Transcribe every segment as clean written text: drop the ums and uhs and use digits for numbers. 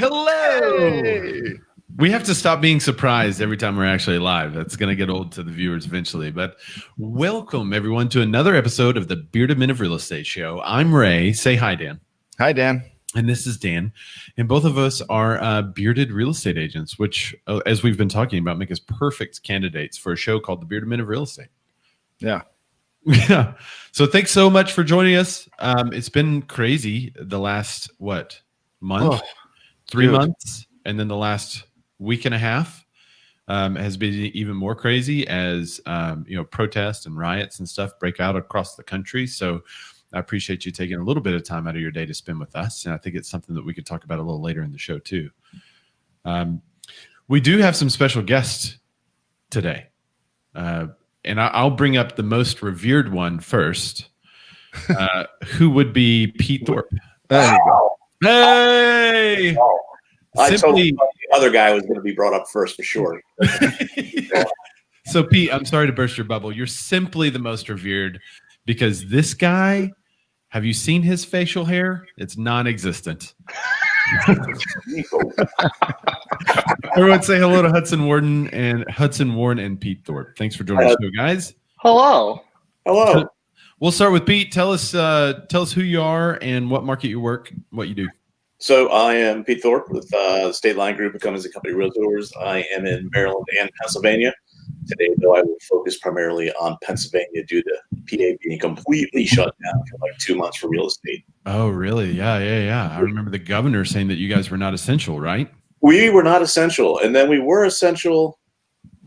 Hello. Hey. We have to stop being surprised every time we're actually live. That's going to get old to the viewers eventually. But welcome, everyone, to another episode of the Bearded Men of Real Estate Show. I'm Ray. Say hi, Dan. Hi, Dan. And this is Dan. And both of us are bearded real estate agents, which, as we've been talking about, make us perfect candidates for a show called the Bearded Men of Real Estate. Yeah. Yeah. So thanks so much for joining us. It's been crazy the last, month? Oh, 3 dude. months. And then the last week and a half has been even more crazy as, protests and riots and stuff break out across the country. So I appreciate you taking a little bit of time out of your day to spend with us. And I think it's something that we could talk about a little later in the show too. We do have some special guests today. And I'll bring up the most revered one first, who would be Pete Thorpe. There you go. Hey! Oh, I told Simply, you the other guy was going to be brought up first for sure. so Pete, I'm sorry to burst your bubble. You're simply the most revered because this guy, have you seen his facial hair? It's non-existent. Everyone say hello to Hudson Warren and Pete Thorpe. Thanks for joining the show, guys. Hello. Hello. We'll start with Pete. Tell us who you are and what market you work, what you do. So I am Pete Thorpe with the State Line Group of Companies and Company Realtors. I am in Maryland and Pennsylvania. Today, though, I will focus primarily on Pennsylvania due to PA being completely shut down for like 2 months for real estate. Oh, really? Yeah. I remember the governor saying that you guys were not essential, right? We were not essential, and then we were essential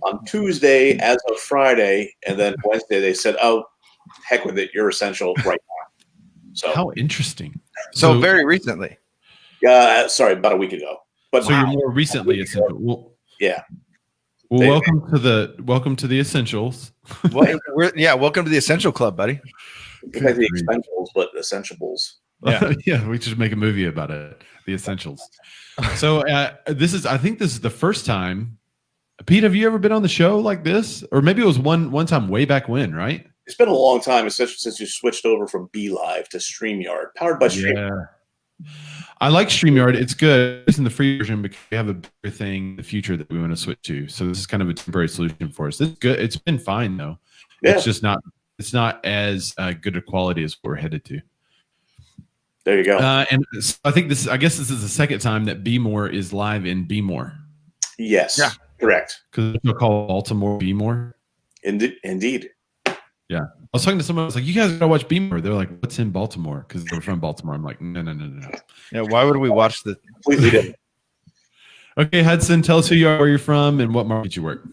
on Tuesday as of Friday, and then Wednesday they said, "Oh, heck with it, you're essential right now." So, How interesting. So very recently. sorry, about a week ago. But So you're more recently essential. Well, yeah. well, welcome to the essentials. Well, welcome to the Essential Club, buddy. Because the essentials, but essentiables. Yeah. Yeah, we should make a movie about it. The essentials. So I think this is the first time. Pete, have you ever been on the show like this? Or maybe it was one time way back when, right? It's been a long time, especially since you switched over from BeLive to StreamYard, powered by StreamYard. Yeah. I like StreamYard. It's good. It's in the free version because we have a bigger thing in the future that we want to switch to. So this is kind of a temporary solution for us. It's good. It's been fine though. Yeah. It's just not as good a quality as we're headed to. There you go. And so I guess this is the second time that BMORE is live in BMORE. Yes. Yeah. Correct. Because they'll call Baltimore BMORE. Indeed. Yeah. I was talking to someone, I was like, you guys gotta watch BMORE. They're like, what's in Baltimore? Because they're from Baltimore. I'm like, no. Yeah. Why would we watch the? Completely different. Okay, Hudson, tell us who you are, where you're from, and what market you work.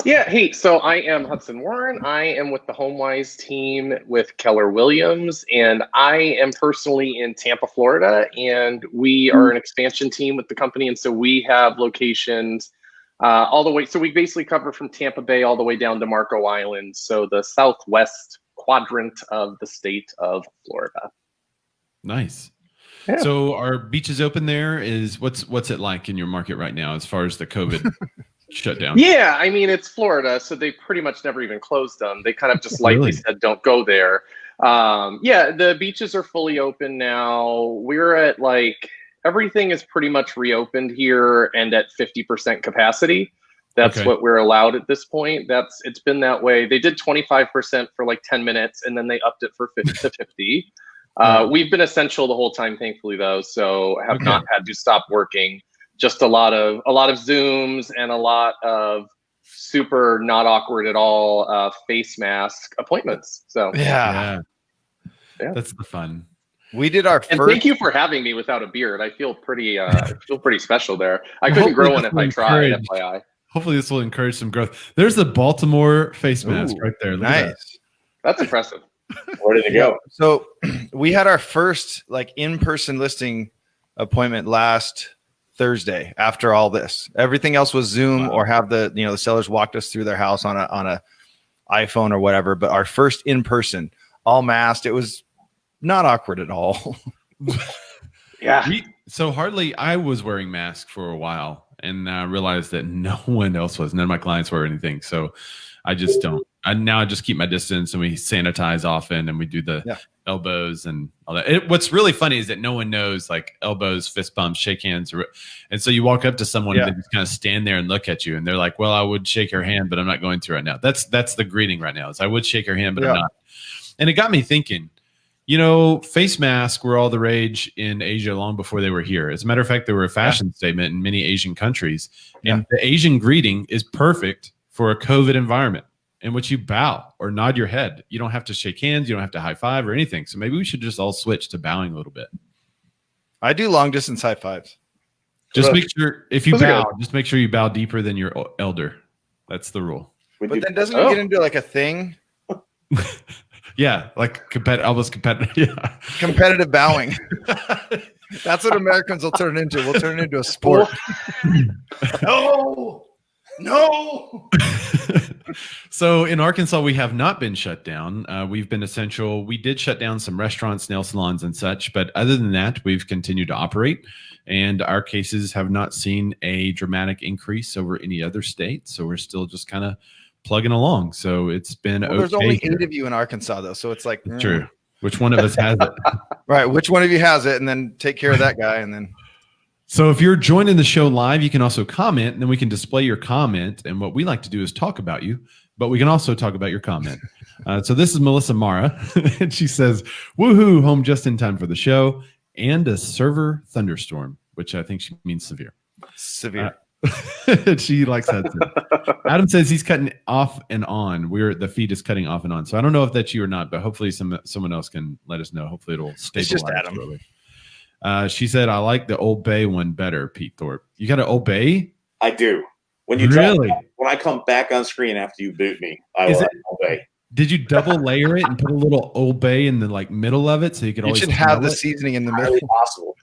Yeah, hey, so I am Hudson Warren. I am with the HomeWise team with Keller Williams, and I am personally in Tampa, Florida, and we are an expansion team with the company, and so we have locations all the way. So we basically cover from Tampa Bay all the way down to Marco Island, so the southwest quadrant of the state of Florida. Nice. Yeah. So our beaches open there. What's it like in your market right now as far as the COVID shutdown? Yeah, I mean, it's Florida, so they pretty much never even closed them. They kind of just lightly Really? said, don't go there. Yeah, the beaches are fully open now. We're at everything is pretty much reopened here and at 50% capacity. That's Okay. what we're allowed at this point. It's been that way. They did 25% for like 10 minutes and then they upped it for 50 to 50. We've been essential the whole time, thankfully, though, so have Okay. not had to stop working. Just a lot of Zooms and a lot of super not awkward at all face mask appointments. So Yeah. That's the fun. We did our and first. thank you for having me without a beard. I feel pretty special there. I Well, couldn't grow one hopefully if I tried. encourage- FYI, Hopefully this will encourage some growth. There's the Baltimore face mask Ooh, right there. Look at that. Nice. that's impressive. Ready to go. So we had our first in-person listing appointment last Thursday after all this. Everything else was Zoom or have the sellers walked us through their house on a iPhone or whatever. But our first in-person, all masked. It was not awkward at all. Yeah. So I was wearing masks for a while and I realized that no one else was. None of my clients were anything. So I just don't. now I just keep my distance, and we sanitize often, and we do the elbows and all that. What's really funny is that no one knows, like, elbows, fist bumps, shake hands, and so you walk up to someone and they just kind of stand there and look at you, and they're like, "Well, I would shake your hand, but I'm not going to right now." That's the greeting right now. Is I would shake your hand, but I'm not. And it got me thinking. Face masks were all the rage in Asia long before they were here. As a matter of fact, they were a fashion statement in many Asian countries. And the Asian greeting is perfect for a COVID environment in which you bow or nod your head. You don't have to shake hands. You don't have to high five or anything. So maybe we should just all switch to bowing a little bit. I do long distance high fives. Just make sure, if you bow, just make sure you bow deeper than your elder. That's the rule. But then doesn't it get into like a thing? Yeah, like almost competitive. Yeah. Competitive bowing. That's what Americans will turn into. We'll turn it into a sport. No. So in Arkansas, we have not been shut down. We've been essential. We did shut down some restaurants, nail salons, and such. But other than that, we've continued to operate. And our cases have not seen a dramatic increase over any other state. So we're still just kind of plugging along. So it's been okay. There's only 8 of you in Arkansas, though. So it's like, true. Which one of us has it? Right. Which one of you has it? And then take care of that guy. And then. So if you're joining the show live, you can also comment, and then we can display your comment. And what we like to do is talk about you, but we can also talk about your comment. So this is Melissa Mara, and she says, "Woohoo, home just in time for the show and a server thunderstorm," which I think she means severe. Severe. She likes Hudson. Adam says he's cutting off and on. The feed is cutting off and on. So I don't know if that's you or not, but hopefully someone else can let us know. Hopefully it'll stabilize. It's just Adam. Shortly. She said, "I like the Old Bay one better, Pete Thorpe." You got an Old Bay? I do. When you when I come back on screen after you boot me, I will Old Bay. Did you double layer it and put a little Old Bay in the middle of it so you could always have the seasoning in the middle? Possible.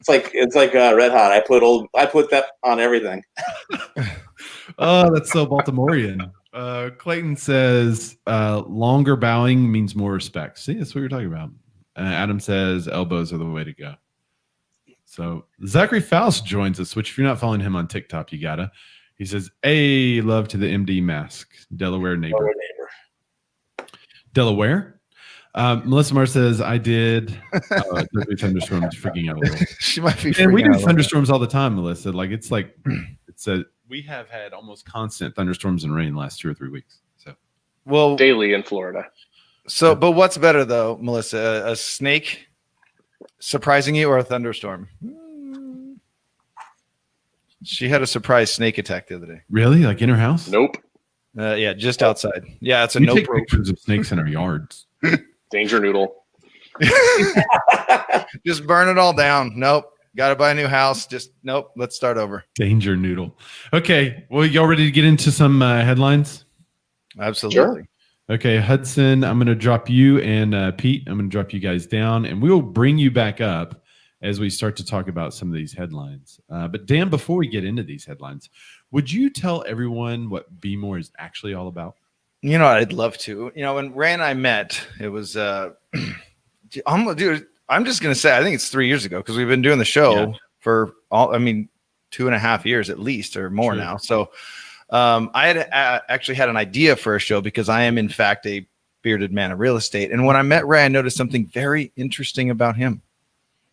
It's like Red Hot. I put that on everything. Oh, that's so Baltimorean. Clayton says longer bowing means more respect. See, that's what you're talking about. Adam says elbows are the way to go. So Zachary Faust joins us, which if you're not following him on TikTok, you gotta. He says, "Hey, love to the MD mask, Delaware neighbor." Delaware. Melissa Mar says, "I did." Thunderstorms, freaking out a little. She might be. And we do thunderstorms all the time, Melissa. We have had almost constant thunderstorms and rain the last 2 or 3 weeks. So, daily in Florida. So, but what's better though, Melissa? A snake surprising you or a thunderstorm? She had a surprise snake attack the other day. Really? Like in her house? Nope. Yeah, just outside. Yeah, it's a nope. We take pictures of snakes in our yards. Danger noodle. Just burn it all down. Nope. Got to buy a new house. Just nope. Let's start over. Danger noodle. Okay. Well, y'all ready to get into some headlines? Absolutely. Sure. Okay, Hudson, I'm going to drop you, and Pete, I'm going to drop you guys down, and we will bring you back up as we start to talk about some of these headlines. But Dan, before we get into these headlines, would you tell everyone what BMORE is actually all about? I'd love to. When Ray and I met, it was, I'm just going to say, I think it's 3 years ago because we've been doing the show for 2.5 years at least or more now. So I had actually had an idea for a show because I am in fact a bearded man of real estate. And when I met Ray, I noticed something very interesting about him.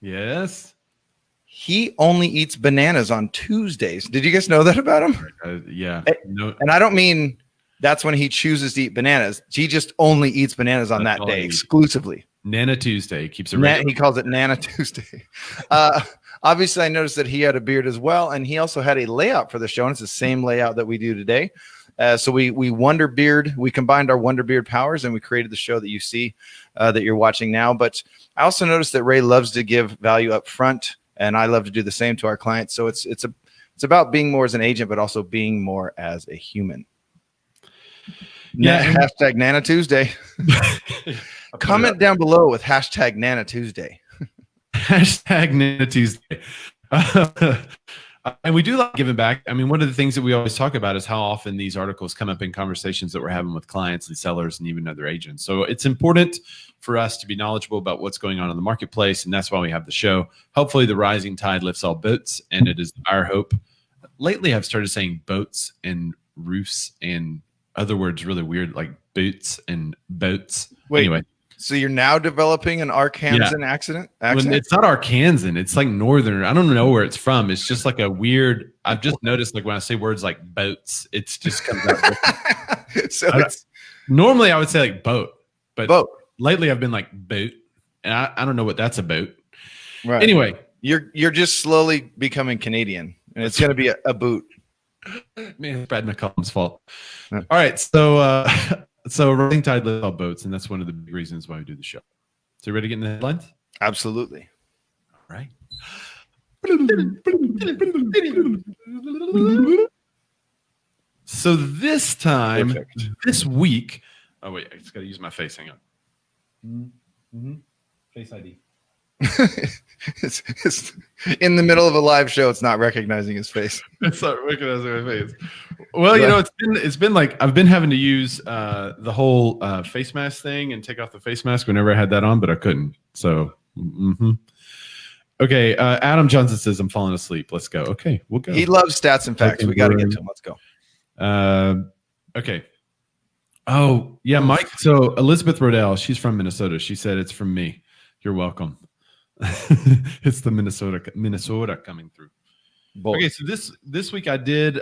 Yes. He only eats bananas on Tuesdays. Did you guys know that about him? Yeah. No. And I don't mean that's when he chooses to eat bananas. He just only eats bananas on that day exclusively. Nana Tuesday keeps it. He calls it Nana Tuesday. Obviously, I noticed that he had a beard as well, and he also had a layout for the show, and it's the same layout that we do today. So we Wonder Beard. We combined our Wonder Beard powers, and we created the show that you see that you're watching now. But I also noticed that Ray loves to give value up front, and I love to do the same to our clients. So it's about being more as an agent, but also being more as a human. Yeah. Hashtag Nana Tuesday. Comment down below with hashtag Nana Tuesday. Hashtag Nana Tuesday. And we do like giving back. I mean, one of the things that we always talk about is how often these articles come up in conversations that we're having with clients and sellers and even other agents. So it's important for us to be knowledgeable about what's going on in the marketplace. And that's why we have the show. Hopefully the rising tide lifts all boats. And it is our hope. Lately, I've started saying boats and roofs and other words really weird, like boots and boats. Wait, Anyway, so you're now developing an Arkansan accent? when it's not Arkansan, it's like northern. I don't know where it's from. It's just like a weird. I've just noticed like when I say words like boats, it's just comes out different. So it's normally I would say like boat, but boat. Lately I've been like boat, and I don't know what that's about. Right. Anyway, you're just slowly becoming Canadian, and it's going to be a boot. man, Brad McCollum's fault. Yeah. All right, so so rising tide lifts all boats, and that's one of the big reasons why we do the show. So, ready to get in the headlines? Absolutely. All right. So this time, this week. Oh wait, I just got to use my face. Hang on. Face ID. It's in the middle of a live show. It's not recognizing his face. It's not recognizing my face. Well, you know, it's been like I've been having to use the whole face mask thing and take off the face mask whenever I had that on, but I couldn't. So, okay. Adam Johnson says I'm falling asleep. Let's go. Okay, we'll go. He loves stats and facts. We got to get to him. Let's go. Okay. Oh yeah, Mike. So Elizabeth Rodell, she's from Minnesota. She said it's from me. You're welcome. It's the Minnesota coming through. Boy. Okay, so this week I did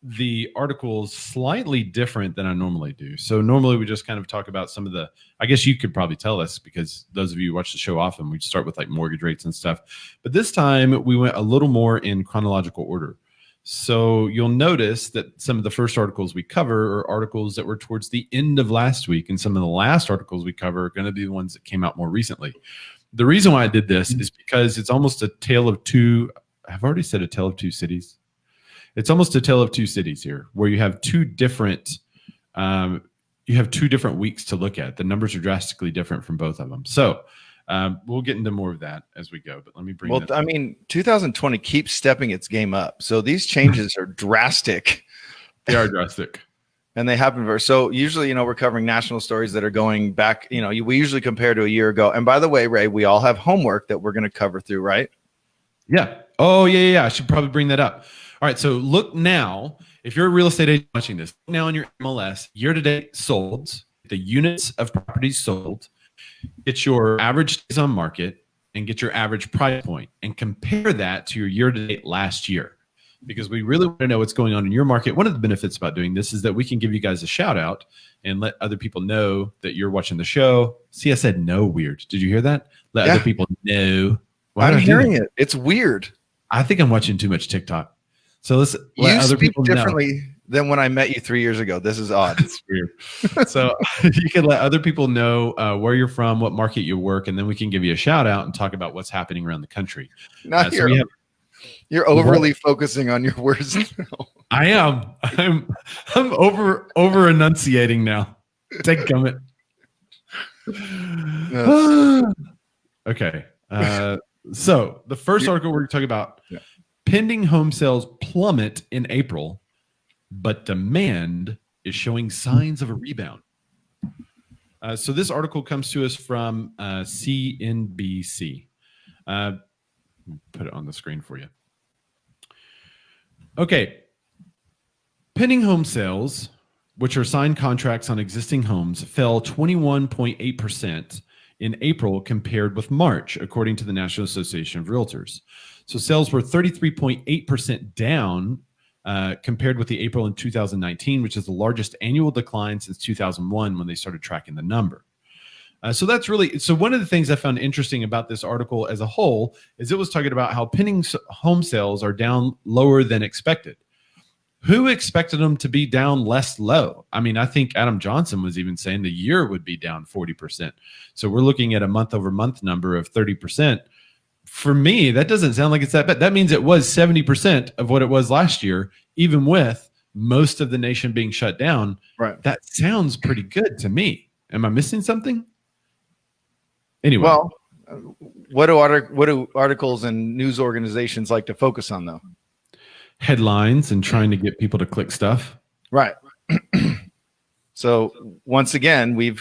the articles slightly different than I normally do. So normally we just kind of talk about some of the, I guess you could probably tell us because those of you who watch the show often, we start with like mortgage rates and stuff. But this time we went a little more in chronological order. So you'll notice that some of the first articles we cover are articles that were towards the end of last week, and some of the last articles we cover are going to be the ones that came out more recently. The reason why I did this is because it's almost a tale of two. I've already said a tale of two cities. It's almost a tale of two cities here, where you have two different weeks to look at. The numbers are drastically different from both of them. So we'll get into more of that as we go. But let me bring. Well, I mean, 2020 keeps stepping its game up. So these changes are drastic. They are drastic. And they happen so usually, you know, we're covering national stories that are going back, you know, we usually compare to a year ago. And by the way, Ray, we all have homework that we're going to cover through, right? Yeah. Oh, yeah. I should probably bring that up. All right. So look now, if you're a real estate agent watching this, now on your MLS, year-to-date solds, the units of properties sold, get your average days on market and get your average price point and compare that to your year-to-date last year. Because we really want to know what's going on in your market. One of the benefits about doing this is that we can give you guys a shout out and let other people know that you're watching the show. See, I said no weird. Did you hear that? Let other people know. I'm hearing it. It's weird. I think I'm watching too much TikTok. So let's let you other speak people differently than when I met you 3 years ago. This is odd. It's weird. So you can let other people know where you're from, what market you work, and then we can give you a shout out and talk about what's happening around the country. You're overly focusing on your words now. I am. I'm over enunciating now. Take Gummit. Okay. So the first article we're talking about: pending home sales plummet in April, but demand is showing signs of a rebound. So this article comes to us from CNBC. Put it on the screen for you. Okay. Pending home sales, which are signed contracts on existing homes, fell 21.8% in April compared with March, according to the National Association of Realtors. So sales were 33.8% down compared with the April in 2019, which is the largest annual decline since 2001 when they started tracking the number. So that's really, so one of the things I found interesting about this article as a whole is it was talking about how pending home sales are down lower than expected. Who expected them to be down less low? I mean, I think Adam Johnson was even saying the year would be down 40%. So we're looking at a month over month number of 30%. For me, that doesn't sound like it's that bad. That means it was 70% of what it was last year, even with most of the nation being shut down. Right. That sounds pretty good to me. Am I missing something? Anyway. Well, what do articles and news organizations like to focus on, though? Headlines and trying to get people to click stuff. Right. So once again, we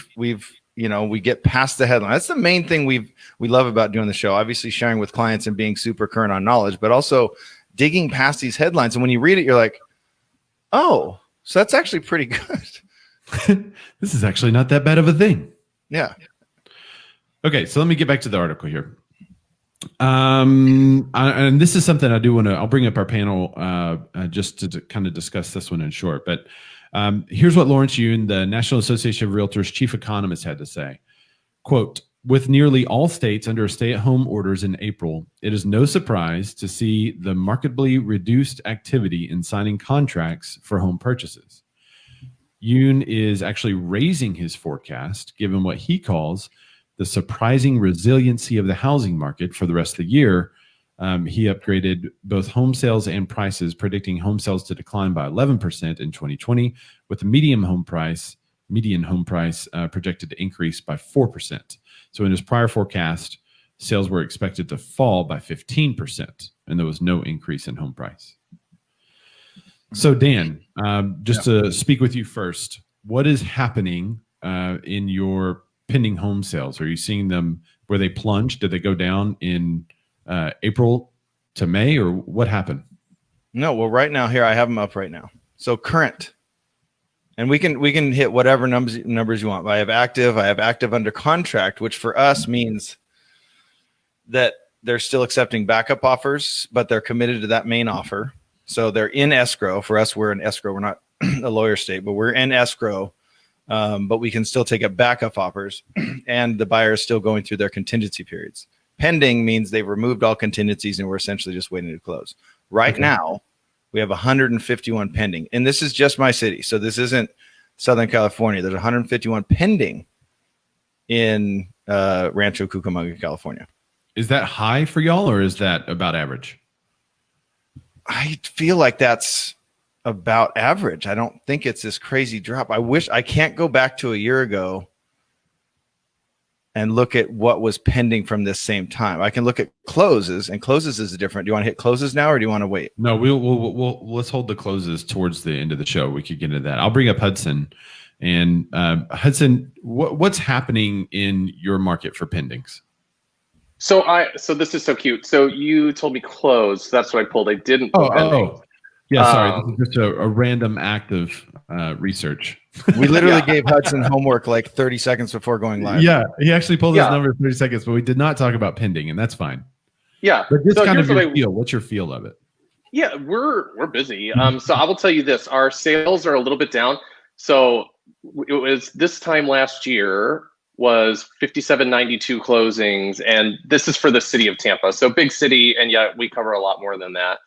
get past the headline. That's the main thing we love about doing the show. Obviously sharing with clients and being super current on knowledge, but also digging past these headlines. And when you read it, you're like, oh, So that's actually pretty good. This is actually not that bad of a thing. Yeah. Okay, so let me get back to the article here. And this is something I do want to, I'll bring up our panel just to kind of discuss this one in short. But here's what Lawrence Yoon, the National Association of Realtors chief economist, had to say. Quote, with nearly all states under stay-at-home orders in April, it is no surprise to see the markedly reduced activity in signing contracts for home purchases. Yoon is actually raising his forecast, given what he calls the surprising resiliency of the housing market for the rest of the year. He upgraded both home sales and prices, predicting home sales to decline by 11% in 2020, with the median home price projected to increase by 4%. So in his prior forecast, sales were expected to fall by 15%, and there was no increase in home price. So Dan, just to speak with you first, what is happening in your pending home sales? Are you seeing them where they plunged? Did they go down in April to May, or what happened? No, well, right now here I have them up right now. So current, and we can hit whatever numbers you want. I have active under contract, which for us means that they're still accepting backup offers, but they're committed to that main offer. So they're in escrow. For us, we're in escrow. We're not a lawyer state, but we're in escrow. But we can still take up backup offers, and the buyer is still going through their contingency periods. Pending means they've removed all contingencies and we're essentially just waiting to close. Right now, we have 151 pending, and this is just my city. So this isn't Southern California. There's 151 pending in Rancho Cucamonga, California. Is that high for y'all, or is that about average? I feel like that's about average. I don't think it's this crazy drop. I wish I can't go back to a year ago and look at what was pending from this same time. I can look at closes, and closes is different. Do you want to hit closes now, or do you want to wait? No, we'll let's hold the closes towards the end of the show. We could get into that. I'll bring up Hudson, and Hudson, what's happening in your market for pendings? So this is so cute. So you told me close. That's what I pulled. I didn't. Yeah, sorry. This is just a random act of research. We literally gave Hudson homework like 30 seconds before going live. Yeah, he actually pulled his number in 30 seconds, but we did not talk about pending, and that's fine. Yeah. But just kind of your feel. What's your feel of it? Yeah, we're busy. So I will tell you this. Our sales are a little bit down. So it was this time last year was 5792 closings, and this is for the city of Tampa. So big city, and yet we cover a lot more than that.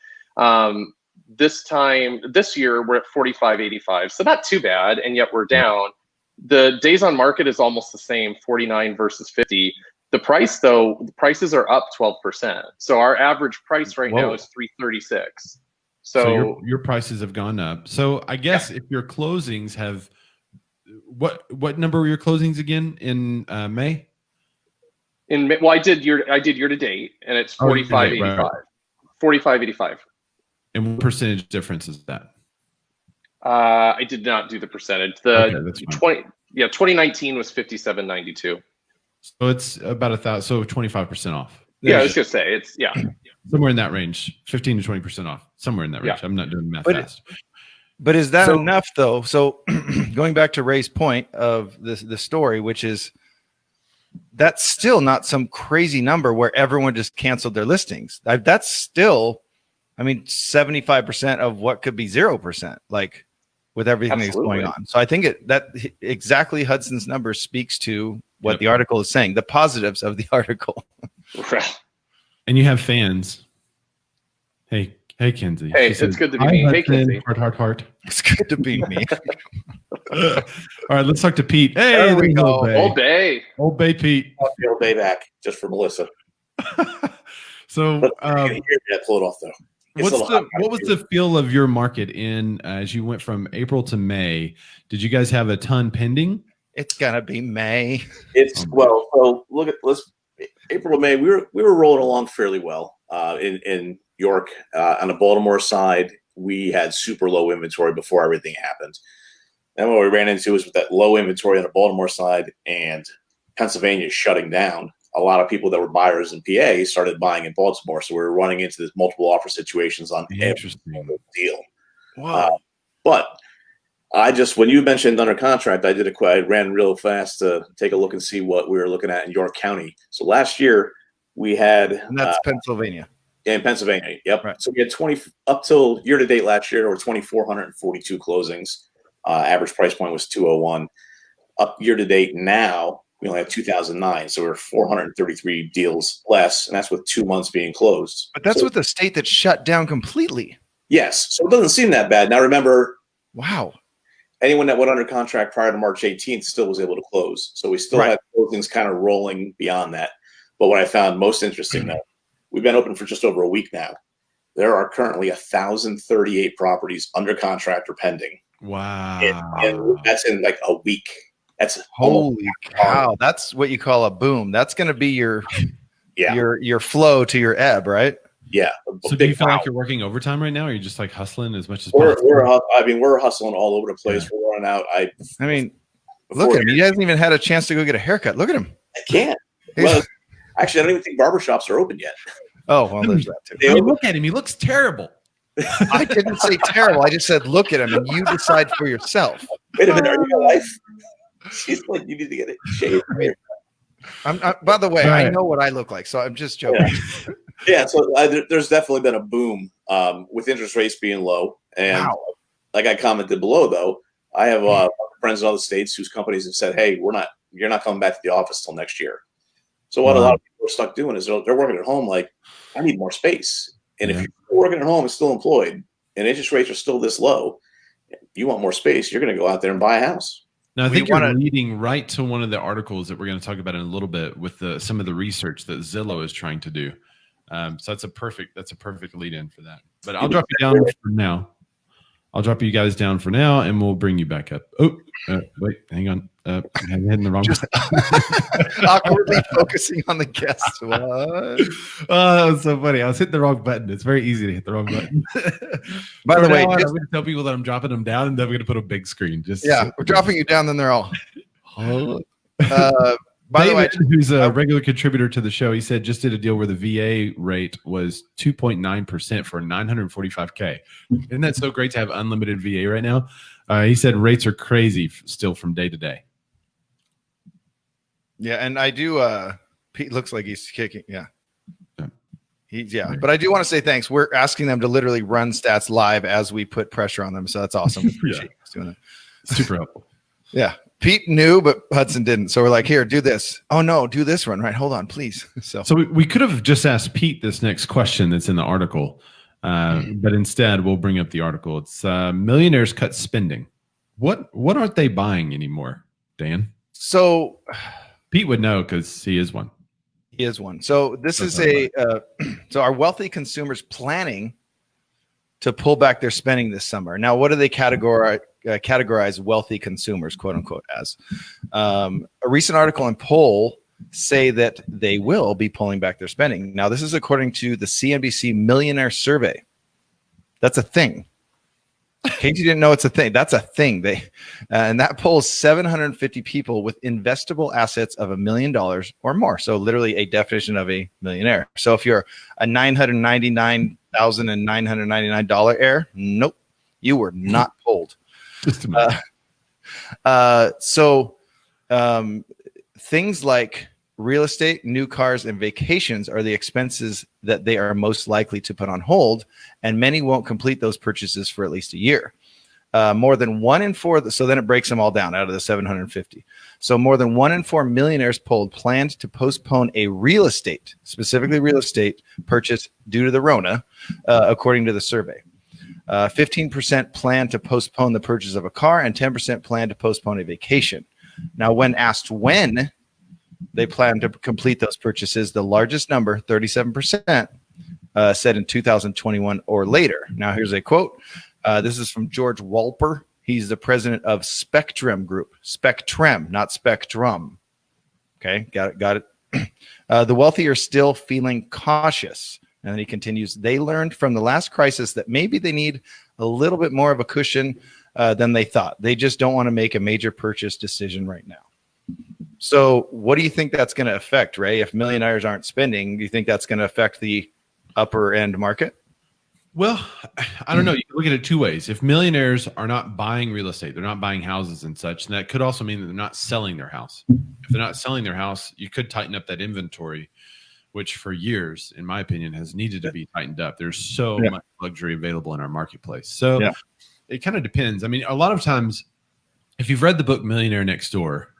This year we're at 4585, so not too bad, and yet we're down. The days on market is almost the same, 49 versus 50. The price, though, the prices are up 12%. So our average price right now is 336. So your prices have gone up. So I guess if your closings have, what number were your closings again in May? Well, I did year to date, and it's 4585. Right. 4585. And what percentage difference is that? I did not do the percentage. 2019 was 5792. So it's about 1,000. So 25% off. Yeah, I was gonna say it's somewhere in that range, 15 to 20% off, somewhere in that range. I'm not doing math fast. But is that enough though? So going back to Ray's point of the story, which is that's still not some crazy number where everyone just canceled their listings. That's still, 75% of what could be 0%, like with everything that's going on. So I think that exactly Hudson's number speaks to what the article is saying, the positives of the article. And you have fans. Hey, Kenzie. Hey, it's good to be me. Hey, Kenzie. Heart. It's good to be me. All right, let's talk to Pete. Hey, there we go. Old Bay Pete. I'll be Old Bay back just for Melissa. So, hear that float off though. What was the feel of your market in as you went from April to May? Did you guys have a ton pending? It's gonna be May. So look at April to May. We were rolling along fairly well in York. On the Baltimore side, we had super low inventory before everything happened. And what we ran into was with that low inventory on the Baltimore side and Pennsylvania shutting down, a lot of people that were buyers in PA started buying in Baltimore. So we were running into this multiple offer situations on every deal. Wow. But When you mentioned under contract, I ran real fast to take a look and see what we were looking at in York County. So last year we had, And that's Pennsylvania. Yeah, in Pennsylvania. Yep. Right. So we had 20 up till year to date last year, there were 2,442 closings. Average price point was 201. Up year to date now, we only have 2,009. So we're 433 deals less, and that's with 2 months being closed. But that's with a state that shut down completely. Yes. So it doesn't seem that bad. Now remember, Wow. anyone that went under contract prior to March 18th still was able to close. So we still Right. have closings kind of rolling beyond that. But what I found most interesting, though, we've been open for just over a week now. There are currently 1,038 properties under contract or pending. Wow. And that's in like a week. That's Holy cow. That's what you call a boom. That's going to be your flow to your ebb, right? Yeah. So do you feel like you're working overtime right now, or are you just like hustling as much as we're possible? we're hustling all over the place. Yeah. We're running out. I mean, look at him. He hasn't even had a chance to go get a haircut. Look at him. I can't. Well, actually, I don't even think barbershops are open yet. Oh, well, there's that too. I mean, look at him. He looks terrible. I didn't say terrible. I just said, look at him, and you decide for yourself. Wait a minute. Are you got life? She's like, you need to get it shaved. By the way, Right. I know what I look like, so I'm just joking. Yeah. So there's definitely been a boom with interest rates being low. And like I commented below, though, I have friends in other states whose companies have said, hey, you're not coming back to the office till next year. So what a lot of people are stuck doing is they're working at home like, I need more space. And if you're working at home and still employed and interest rates are still this low, you want more space, you're going to go out there and buy a house. Now, I think you're leading right to one of the articles that we're going to talk about in a little bit with some of the research that Zillow is trying to do. So that's a perfect lead in for that. But I'll drop you down for now. I'll drop you guys down for now, and we'll bring you back up. Oh, wait, hang on. I'm hitting the wrong button. Awkwardly focusing on the guest. What? Oh, that was so funny. I was hitting the wrong button. It's very easy to hit the wrong button. By the way, I'm going to tell people that I'm dropping them down, and then we're going to put a big screen. We're dropping you down, then they're all. By David, the way, who's a regular contributor to the show, he said just did a deal where the VA rate was 2.9% for $945K. Isn't that so great to have unlimited VA right now? He said rates are crazy still from day to day. Yeah, and I do. Pete looks like he's kicking. Yeah. But I do want to say thanks. We're asking them to literally run stats live as we put pressure on them, so that's awesome. We appreciate you guys doing that. Super helpful. Yeah. Pete knew, but Hudson didn't. So we're like, here, do this. Oh no, do this one. Right. Hold on, please. So we could have just asked Pete this next question that's in the article. But instead we'll bring up the article. It's millionaires cut spending. What aren't they buying anymore, Dan? So Pete would know because he is one. He is one. So this is so our wealthy consumers planning to pull back their spending this summer. Now, what do they categorize wealthy consumers, quote unquote, as? A recent article and poll say that they will be pulling back their spending. Now, this is according to the CNBC Millionaire Survey. That's a thing. In case you didn't know it's a thing, that's a thing. And that polls 750 people with investable assets of $1 million or more. So literally a definition of a millionaire. So if you're a $999,999 heir, nope, you were not polled. Just a minute. Things like real estate, new cars, and vacations are the expenses that they are most likely to put on hold, and many won't complete those purchases for at least a year. More than 1 in 4, so then it breaks them all down out of the 750. So more than 1 in 4 millionaires polled planned to postpone a real estate, specifically real estate purchase due to the Rona, according to the survey. 15% plan to postpone the purchase of a car, and 10% plan to postpone a vacation. Now, when asked when they plan to complete those purchases, the largest number, 37%, said in 2021 or later. Now, here's a quote. This is from George Walper. He's the president of Spectrum Group. Spectrum, not Spectrum. Okay, got it. The wealthy are still feeling cautious. And then he continues, they learned from the last crisis that maybe they need a little bit more of a cushion than they thought. They just don't want to make a major purchase decision right now. So what do you think that's going to affect, Ray? If millionaires aren't spending, do you think that's going to affect the upper end market? Well, I don't know. You can look at it two ways. If millionaires are not buying real estate, they're not buying houses and such, and that could also mean that they're not selling their house. If they're not selling their house, you could tighten up that inventory, which for years, in my opinion, has needed to be tightened up. There's so much luxury available in our marketplace. So it kind of depends. I mean, a lot of times, if you've read the book Millionaire Next Door,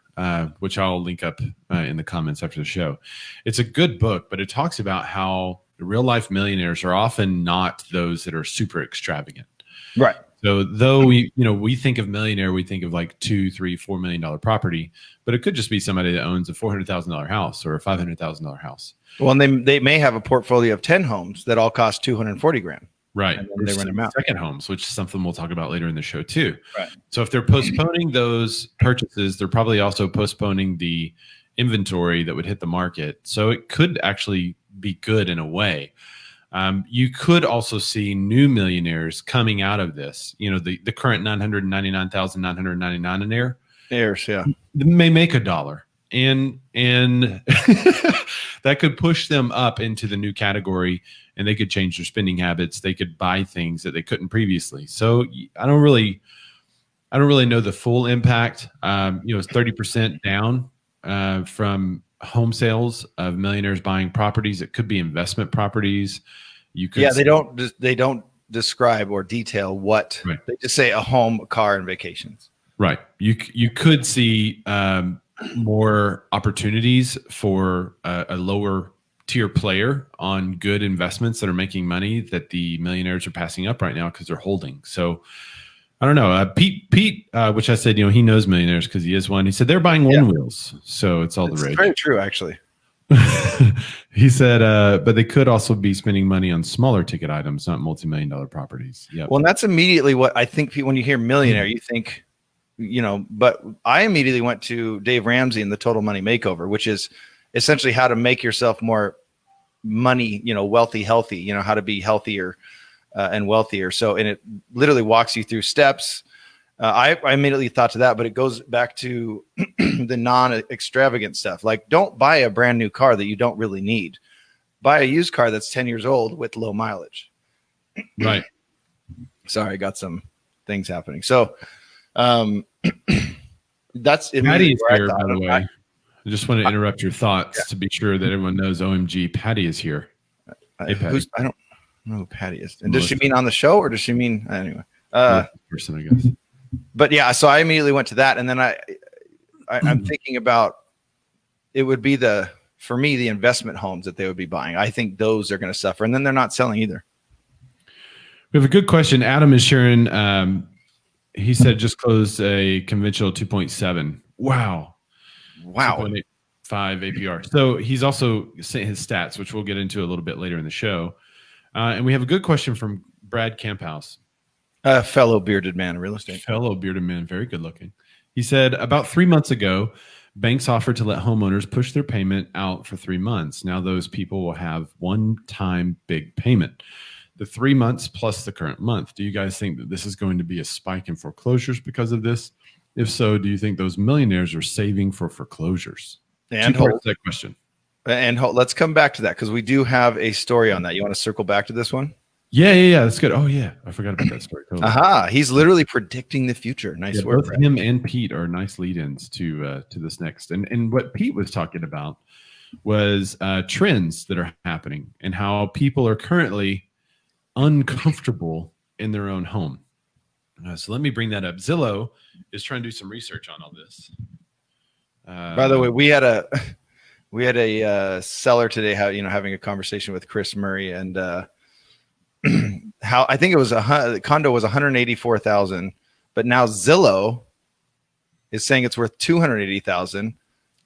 which I'll link up in the comments after the show, it's a good book, but it talks about how the real life millionaires are often not those that are super extravagant. Right. So though we think of millionaire, we think of like $2, $3, $4 million property, but it could just be somebody that owns a $400,000 house or a $500,000 house. Well, and they may have a portfolio of 10 homes that all cost 240 grand. Right. And then they rent them out. Second homes, which is something we'll talk about later in the show too. Right. So if they're postponing those purchases, they're probably also postponing the inventory that would hit the market. So it could actually be good in a way. You could also see new millionaires coming out of this. You know, the current 999,999 in there. Heirs, yeah. They may make $1. And that could push them up into the new category, and they could change their spending habits. They could buy things that they couldn't previously. So I don't really know the full impact. It's 30% down from home sales of millionaires buying properties. It could be investment properties. You could they don't describe or detail what. Right. They just say a home, a car, and vacations. Right. You could see more opportunities for a lower tier player on good investments that are making money that the millionaires are passing up right now because they're holding. So I don't know. Pete, which I said, he knows millionaires because he is one. He said they're buying one wheels, so it's all the rage. Very true, actually. He said, but they could also be spending money on smaller ticket items, not multi-million-dollar properties. Yeah. Well, and that's immediately what I think when you hear millionaire, you think, but I immediately went to Dave Ramsey and the Total Money Makeover, which is essentially how to make yourself more money, wealthy, healthy, how to be healthier and wealthier. So, and it literally walks you through steps. I immediately thought to that, but it goes back to the non-extravagant stuff. Like, don't buy a brand new car that you don't really need. Buy a used car that's 10 years old with low mileage. Right. Sorry, I got some things happening. So, that's Patty's here, by the way. I just want to interrupt your thoughts to be sure that everyone knows. OMG, Patty is here. Hey, Patty. I don't know who Patty is. And does she mean on the show, or does she mean anyway? Person, I guess. But yeah, so I immediately went to that, and then I'm thinking about it would be for me the investment homes that they would be buying. I think those are going to suffer, and then they're not selling either. We have a good question. Adam is sharing. He said just closed a conventional 2.7. Wow. 2.85 APR. So he's also sent his stats, which we'll get into a little bit later in the show. And we have a good question from Brad Camphouse. Fellow bearded man in real estate. Fellow bearded man, very good looking. He said, about 3 months ago, banks offered to let homeowners push their payment out for 3 months. Now those people will have one-time big payment. The 3 months plus the current month. Do you guys think that this is going to be a spike in foreclosures because of this? If so, do you think those millionaires are saving for foreclosures? And hold that question. And let's come back to that because we do have a story on that. You want to circle back to this one? Yeah. That's good. Oh yeah, I forgot about that story. Totally. Aha, he's literally predicting the future. Nice work. Both him and Pete are nice lead-ins to this next. And what Pete was talking about was trends that are happening and how people are currently uncomfortable in their own home. So let me bring that up. Zillow is trying to do some research on all this. By the way, we had a seller today, having a conversation with Chris Murray, and how I think it was the condo was 184,000, but now Zillow is saying it's worth 280,000,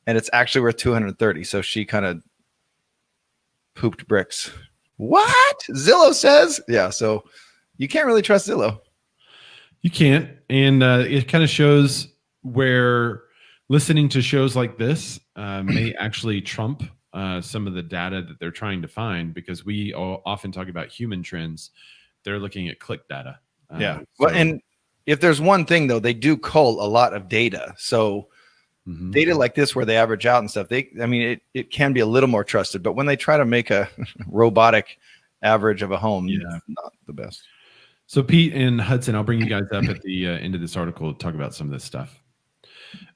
and it's actually worth 230. So she kind of pooped bricks. What Zillow says? Yeah. So you can't really trust Zillow. You can't. And it kind of shows where listening to shows like this may actually trump some of the data that they're trying to find, because we often talk about human trends. They're looking at click data. Well, and if there's one thing though, they do cull a lot of data. So data like this, where they average out and stuff, it can be a little more trusted, but when they try to make a robotic average of a home, Yeah. not the best. So Pete and Hudson, I'll bring you guys up at the end of this article to talk about some of this stuff.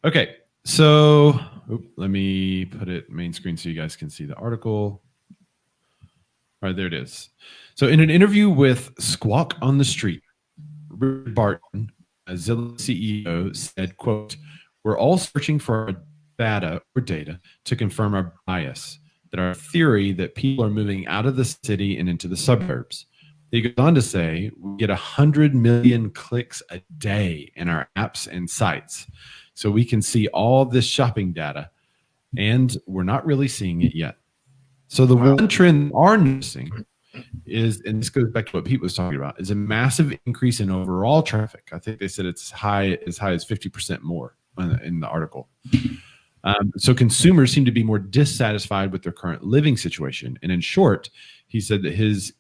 Okay, so let me put it main screen so you guys can see the article. All right, there it is. So in an interview with Squawk on the Street, Richard Barton, a Zillow CEO, said, quote, "We're all searching for data to confirm our bias, that our theory that people are moving out of the city and into the suburbs." He goes on to say, "We get 100 million clicks a day in our apps and sites. So we can see all this shopping data, and we're not really seeing it yet." So the one trend we are noticing is, and this goes back to what Pete was talking about, is a massive increase in overall traffic. I think they said it's as high as 50% more in the article. So consumers seem to be more dissatisfied with their current living situation. And in short, he said that his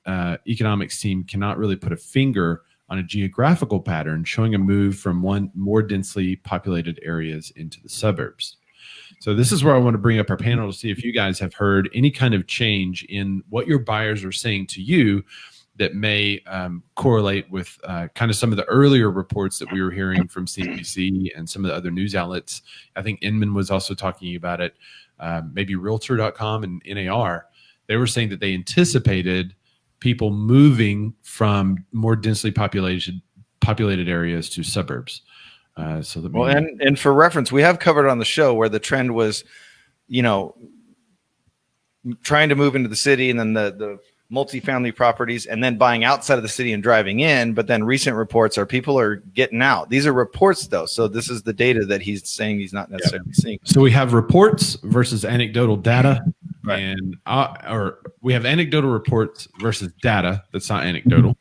economics team cannot really put a finger on a geographical pattern showing a move from more densely populated areas into the suburbs. So this is where I want to bring up our panel to see if you guys have heard any kind of change in what your buyers are saying to you that may correlate with kind of some of the earlier reports that we were hearing from CNBC and some of the other news outlets. I think Inman was also talking about it, maybe Realtor.com and NAR. They were saying that they anticipated people moving from more densely populated areas to suburbs. So that well, and for reference, we have covered on the show where the trend was, trying to move into the city, and then the multifamily properties, and then buying outside of the city and driving in. But then recent reports are people are getting out. These are reports, though. So this is the data that he's saying he's not necessarily seeing. So we have reports versus anecdotal data. Right. And or we have anecdotal reports versus data that's not anecdotal.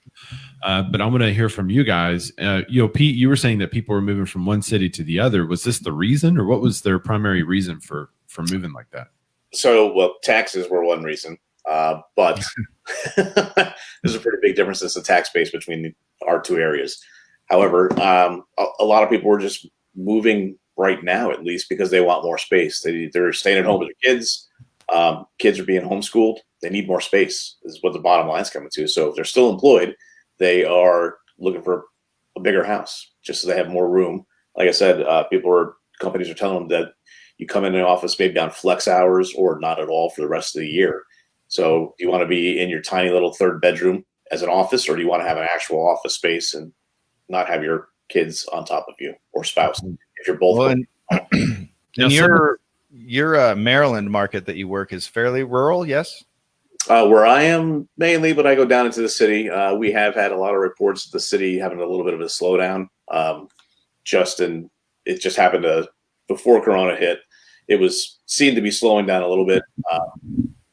But I'm going to hear from you guys. Pete, you were saying that people were moving from one city to the other. Was this the reason, or what was their primary reason for moving like that? So, well, taxes were one reason, but there's a pretty big difference in the tax base between our two areas. However, a lot of people were just moving right now, at least because they want more space. They're staying at home with their kids. Kids are being homeschooled. They need more space, is what the bottom line is coming to. So if they're still employed, they are looking for a bigger house just so they have more room. Like I said, companies are telling them that you come in the office maybe on flex hours or not at all for the rest of the year. So do you want to be in your tiny little third bedroom as an office, or do you want to have an actual office space and not have your kids on top of you or spouse? If you're both. Well, and your Maryland market that you work is fairly rural, yes? Where I am mainly, but I go down into the city. We have had a lot of reports of the city having a little bit of a slowdown. It just happened to, before Corona hit, it seemed to be slowing down a little bit.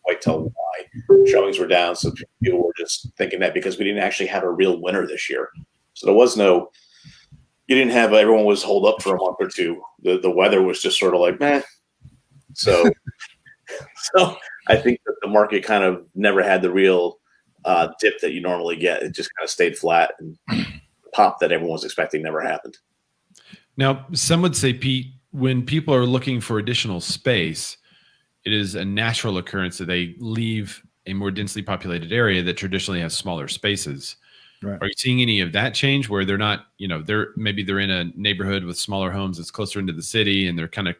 Quite tell why. Showings were down, so people were just thinking that because we didn't actually have a real winter this year. So there was you didn't have, everyone was holed up for a month or two. The weather was just sort of like, meh. So I think that the market kind of never had the real dip that you normally get. It just kind of stayed flat, and the pop that everyone was expecting never happened. Now, some would say, Pete, when people are looking for additional space, it is a natural occurrence that they leave a more densely populated area that traditionally has smaller spaces. Right. Are you seeing any of that change where they're not, they're in a neighborhood with smaller homes that's closer into the city, and they're kind of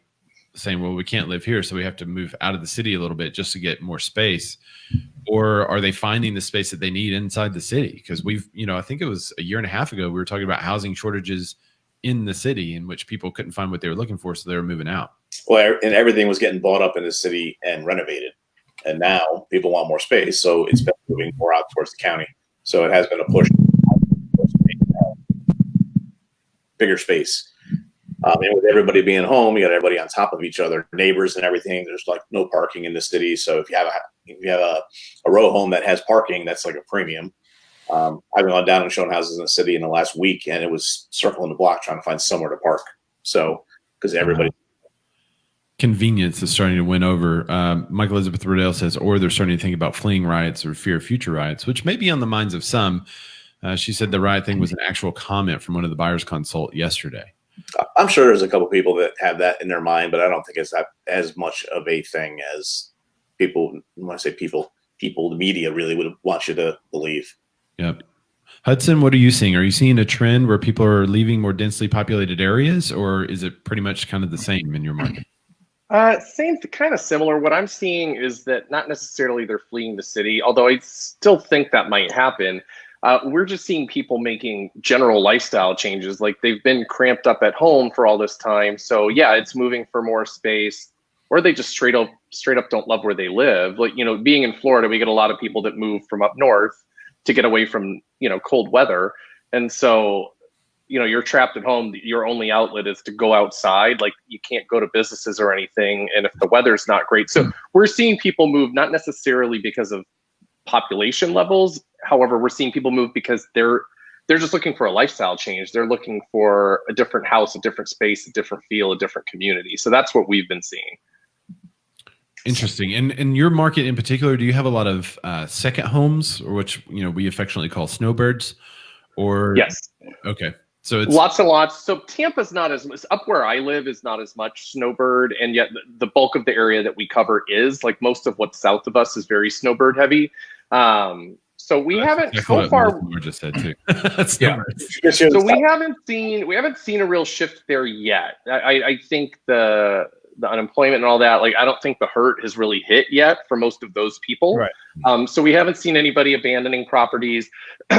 saying, well, we can't live here, so we have to move out of the city a little bit just to get more space? Or are they finding the space that they need inside the city? Because I think it was a year and a half ago, we were talking about housing shortages in the city in which people couldn't find what they were looking for, so they were moving out. Well, and everything was getting bought up in the city and renovated. And now people want more space, so it's been moving more out towards the county. So it has been a push bigger space. And with everybody being home, you got everybody on top of each other, neighbors and everything. There's like no parking in the city. So if you have a row home that has parking, that's like a premium. I've gone down and shown houses in the city in the last week, and it was circling the block trying to find somewhere to park. So because everybody. Convenience is starting to win over. Mike Elizabeth Riddell says, or they're starting to think about fleeing riots or fear future riots, which may be on the minds of some. She said the riot thing was an actual comment from one of the buyers consult yesterday. I'm sure there's a couple people that have that in their mind, but I don't think it's that as much of a thing as people. When I say people, people, the media, really would want you to believe. Yep. Hudson, what are you seeing? Are you seeing a trend where people are leaving more densely populated areas, or is it pretty much kind of the same in your market? Same, kind of similar. What I'm seeing is that not necessarily they're fleeing the city, although I still think that might happen. We're just seeing people making general lifestyle changes. Like they've been cramped up at home for all this time. So yeah, it's moving for more space, or they just straight up don't love where they live. Like, you know, being in Florida, we get a lot of people that move from up north to get away from, you know, cold weather. And so, you know, you're trapped at home. Your only outlet is to go outside. Like you can't go to businesses or anything. And if the weather's not great, so we're seeing people move, not necessarily because of population levels. However, we're seeing people move because they're just looking for a lifestyle change. They're looking for a different house, a different space, a different feel, a different community. So that's what we've been seeing. Interesting. And in your market in particular, do you have a lot of second homes, or which, you know, we affectionately call snowbirds? Or yes. Okay. So it's lots and lots. So Tampa's not as much, up where I live is not as much snowbird, and yet the bulk of the area that we cover is, like, most of what's south of us is very snowbird heavy. So we haven't so far. Just said too. Yeah. So we haven't seen a real shift there yet. I think the unemployment and all that, like, I don't think the hurt has really hit yet for most of those people. Right. So we haven't seen anybody abandoning properties,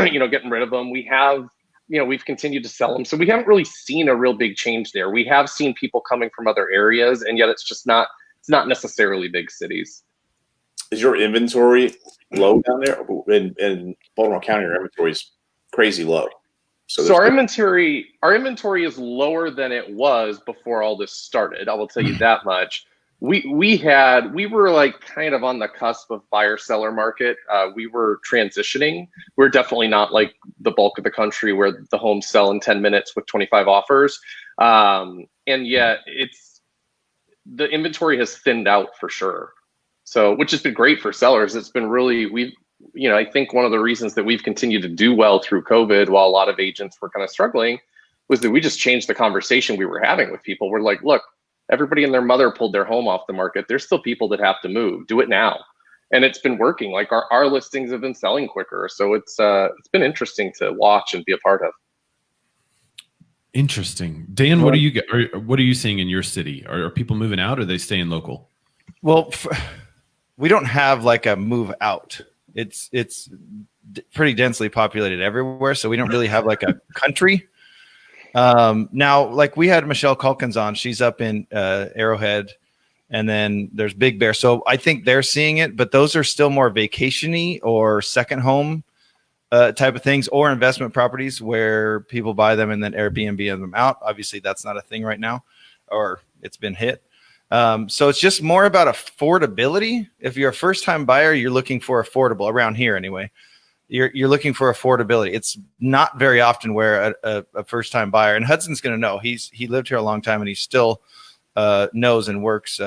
you know, getting rid of them. We have, you know, we've continued to sell them. So we haven't really seen a real big change there. We have seen people coming from other areas, and yet it's not necessarily big cities. Is your inventory low down there? In Baltimore County, your inventory is crazy low. So our inventory is lower than it was before all this started. I will tell you that much. We were like kind of on the cusp of buyer seller market. We were transitioning. We're definitely not like the bulk of the country where the homes sell in 10 minutes with 25 offers. And yet the inventory has thinned out for sure. So, which has been great for sellers. It's been really, I think one of the reasons that we've continued to do well through COVID while a lot of agents were kind of struggling was that we just changed the conversation we were having with people. We're like, look, everybody and their mother pulled their home off the market. There's still people that have to move. Do it now. And it's been working. Like our listings have been selling quicker. So it's been interesting to watch and be a part of. Interesting. Dan, what are you seeing in your city? Are people moving out, or are they staying local? Well, we don't have like a move out. It's pretty densely populated everywhere. So we don't really have like a country. Now, like we had Michelle Calkins on, she's up in Arrowhead, and then there's Big Bear. So I think they're seeing it, but those are still more vacation-y or second home type of things, or investment properties where people buy them and then Airbnb them out. Obviously that's not a thing right now, or it's been hit. So it's just more about affordability. If you're a first-time buyer, you're looking for affordable around here anyway. You're looking for affordability. It's not very often where a first-time buyer, and Hudson's going to know. He lived here a long time, and he still knows and works.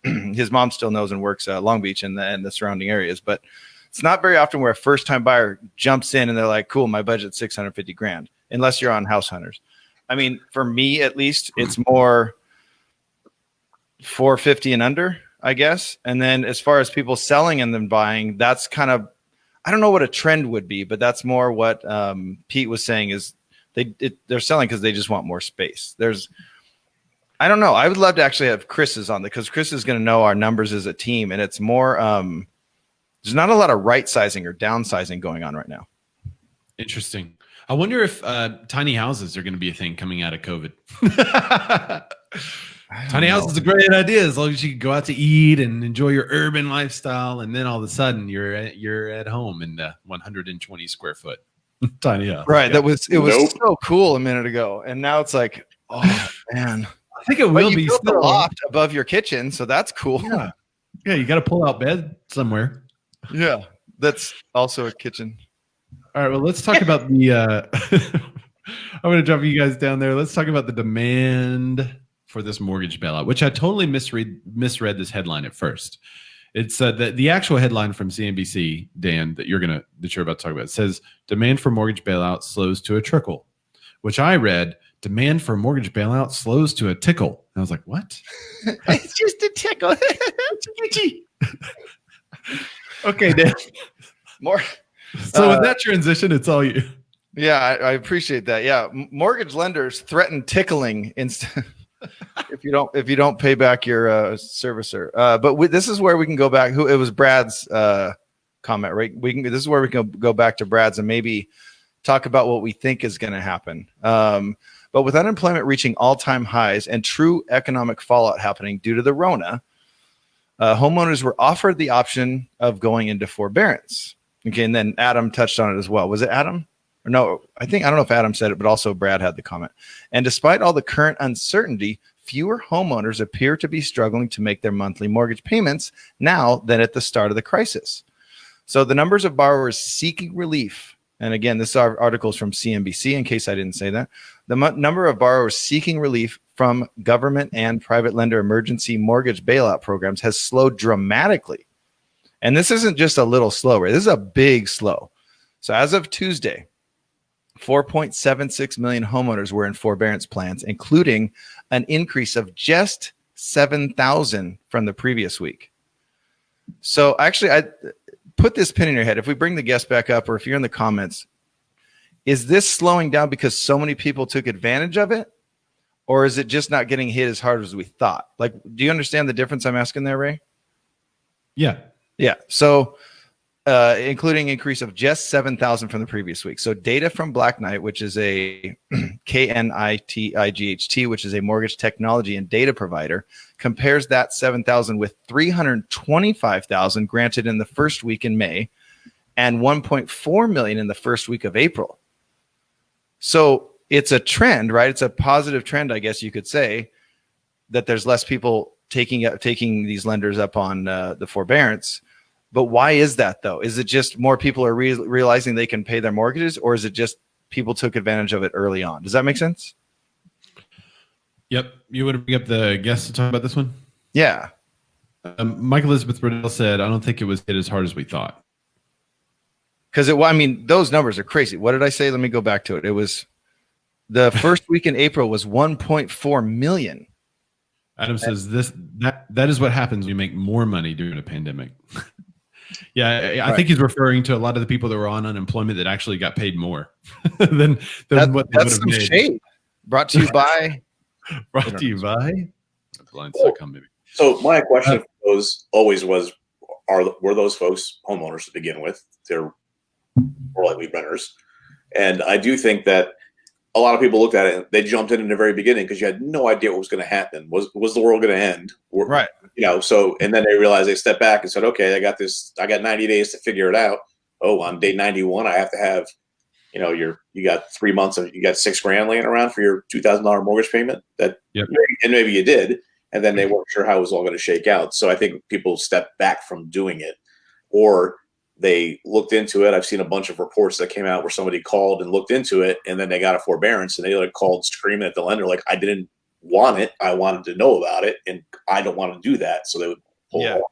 His mom still knows and works Long Beach and the surrounding areas. But it's not very often where a first-time buyer jumps in and they're like, "Cool, my budget's $650,000," unless you're on House Hunters. I mean, for me at least, it's more $450 and under, I guess. And then as far as people selling and then buying, that's kind of, I don't know what a trend would be, but that's more what Pete was saying is they're selling because they just want more space. I don't know. I would love to actually have Chris's on because Chris is going to know our numbers as a team, and it's more, there's not a lot of right sizing or downsizing going on right now. Interesting. I wonder if tiny houses are going to be a thing coming out of COVID. Tiny house is a great idea as long as you can go out to eat and enjoy your urban lifestyle, and then all of a sudden you're at home in the 120 square foot tiny house. Right. It was so cool a minute ago, and now it's like, oh man. I think it will be still a loft above your kitchen, so that's cool. Yeah, you got to pull out bed somewhere. Yeah, that's also a kitchen. All right. Well, let's talk about the. I'm going to drop you guys down there. Let's talk about the demand for this mortgage bailout, which I totally misread this headline at first. It's the actual headline from CNBC, Dan, that you're about to talk about. It says demand for mortgage bailout slows to a trickle, which I read demand for mortgage bailout slows to a tickle. And I was like, what? It's just a tickle. Okay, Dan. More. So with that transition, it's all you. Yeah, I appreciate that. Yeah, mortgage lenders threaten tickling if you don't pay back your servicer. But this is where we can go back. It was Brad's comment, right? This is where we can go back to Brad's and maybe talk about what we think is going to happen. But with unemployment reaching all-time highs and true economic fallout happening due to the Rona, homeowners were offered the option of going into forbearance. Okay, and then Adam touched on it as well. Was it Adam? Or no, I don't know if Adam said it, but also Brad had the comment. And despite all the current uncertainty, fewer homeowners appear to be struggling to make their monthly mortgage payments now than at the start of the crisis. So the numbers of borrowers seeking relief, and again, this article is from CNBC in case I didn't say that, the number of borrowers seeking relief from government and private lender emergency mortgage bailout programs has slowed dramatically. And this isn't just a little slower. This is a big slow. So as of Tuesday, 4.76 million homeowners were in forbearance plans, including an increase of just 7,000 from the previous week. So actually, I put this pin in your head. If we bring the guest back up, or if you're in the comments, is this slowing down because so many people took advantage of it? Or is it just not getting hit as hard as we thought? Like, do you understand the difference I'm asking there, Ray? Yeah. Yeah. So including increase of just 7,000 from the previous week. So data from Black Knight, which is a KNITIGHT, which is a mortgage technology and data provider, compares that 7,000 with 325,000 granted in the first week in May and 1.4 million in the first week of April. So it's a trend, right? It's a positive trend, I guess you could say, that there's less people taking these lenders up on the forbearance. But why is that, though? Is it just more people are realizing they can pay their mortgages, or is it just people took advantage of it early on? Does that make sense? Yep. You want to bring up the guest to talk about this one? Yeah. Mike Elizabeth Riddell said, I don't think it was hit as hard as we thought. Because those numbers are crazy. What did I say? Let me go back to it. It was the first week in April was 1.4 million. Adam says that is what happens when you make more money during a pandemic. Yeah, I think he's referring to a lot of the people that were on unemployment that actually got paid more than what they would have made. Shade. Brought to you by Blinds.com, maybe. So my question always was, were those folks homeowners to begin with? They're more likely renters. And I do think that a lot of people looked at it and they jumped in the very beginning because you had no idea what was going to happen. Was the world going to end? Right. So, and then they realized, they stepped back and said, okay, I got 90 days to figure it out. Oh, on day 91, I have to have, you got 3 months you got $6,000 laying around for your $2,000 mortgage payment. Maybe you did. And then they weren't sure how it was all going to shake out. So I think people stepped back from doing it, or they looked into it. I've seen a bunch of reports that came out where somebody called and looked into it, and then they got a forbearance, and they called screaming at the lender, like, I didn't want it. I wanted to know about it, and I don't want to do that. So they would pull it off.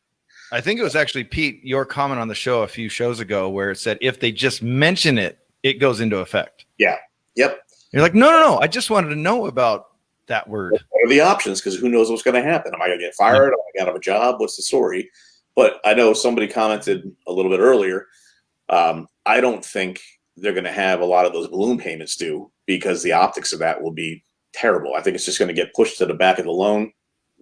I think it was actually, Pete, your comment on the show a few shows ago where it said, if they just mention it, it goes into effect. Yeah. Yep. You're like, no. I just wanted to know about that word. What are the options? Because who knows what's going to happen? Am I going to get fired? Am I going to have a job? What's the story? But I know somebody commented a little bit earlier. I don't think they're going to have a lot of those balloon payments due, because the optics of that will be terrible. I think it's just going to get pushed to the back of the loan.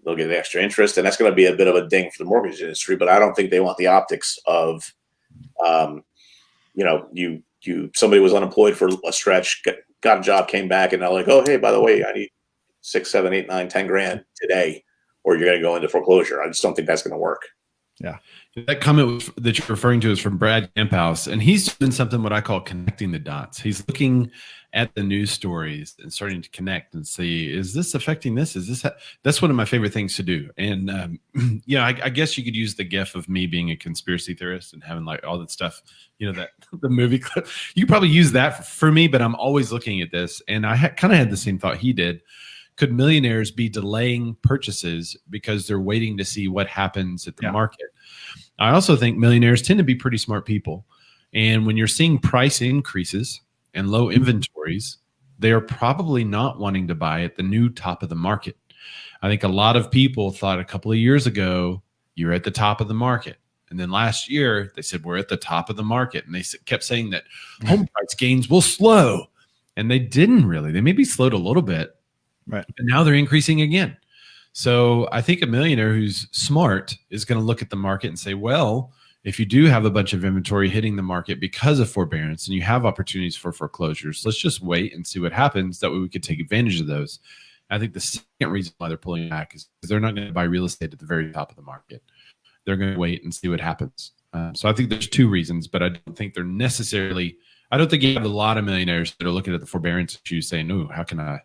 They'll get the extra interest, and that's going to be a bit of a ding for the mortgage industry. But I don't think they want the optics of, somebody was unemployed for a stretch, got a job, came back, and they're like, oh, hey, by the way, I need 6, 7, 8, 9, 10 grand today, or you're going to go into foreclosure. I just don't think that's going to work. Yeah. That comment that you're referring to is from Brad Camphouse, and he's doing something what I call connecting the dots. He's looking at the news stories and starting to connect and see, is this affecting this? Is this? That's one of my favorite things to do. And I guess you could use the gif of me being a conspiracy theorist and having like all that stuff, that the movie clip. You could probably use that for me, but I'm always looking at this, and I kind of had the same thought he did. Could millionaires be delaying purchases because they're waiting to see what happens at the market? I also think millionaires tend to be pretty smart people. And when you're seeing price increases and low inventories, they are probably not wanting to buy at the new top of the market. I think a lot of people thought a couple of years ago, you're at the top of the market. And then last year they said we're at the top of the market, and they kept saying that home price gains will slow, and they didn't really. They maybe slowed a little bit, right? And now they're increasing again. So I think a millionaire who's smart is going to look at the market and say, well, if you do have a bunch of inventory hitting the market because of forbearance and you have opportunities for foreclosures, let's just wait and see what happens. That way we could take advantage of those. I think the second reason why they're pulling back is they're not going to buy real estate at the very top of the market. They're going to wait and see what happens. So I think there's two reasons, but I don't think they're necessarily, I don't think you have a lot of millionaires that are looking at the forbearance issues saying, no, how can I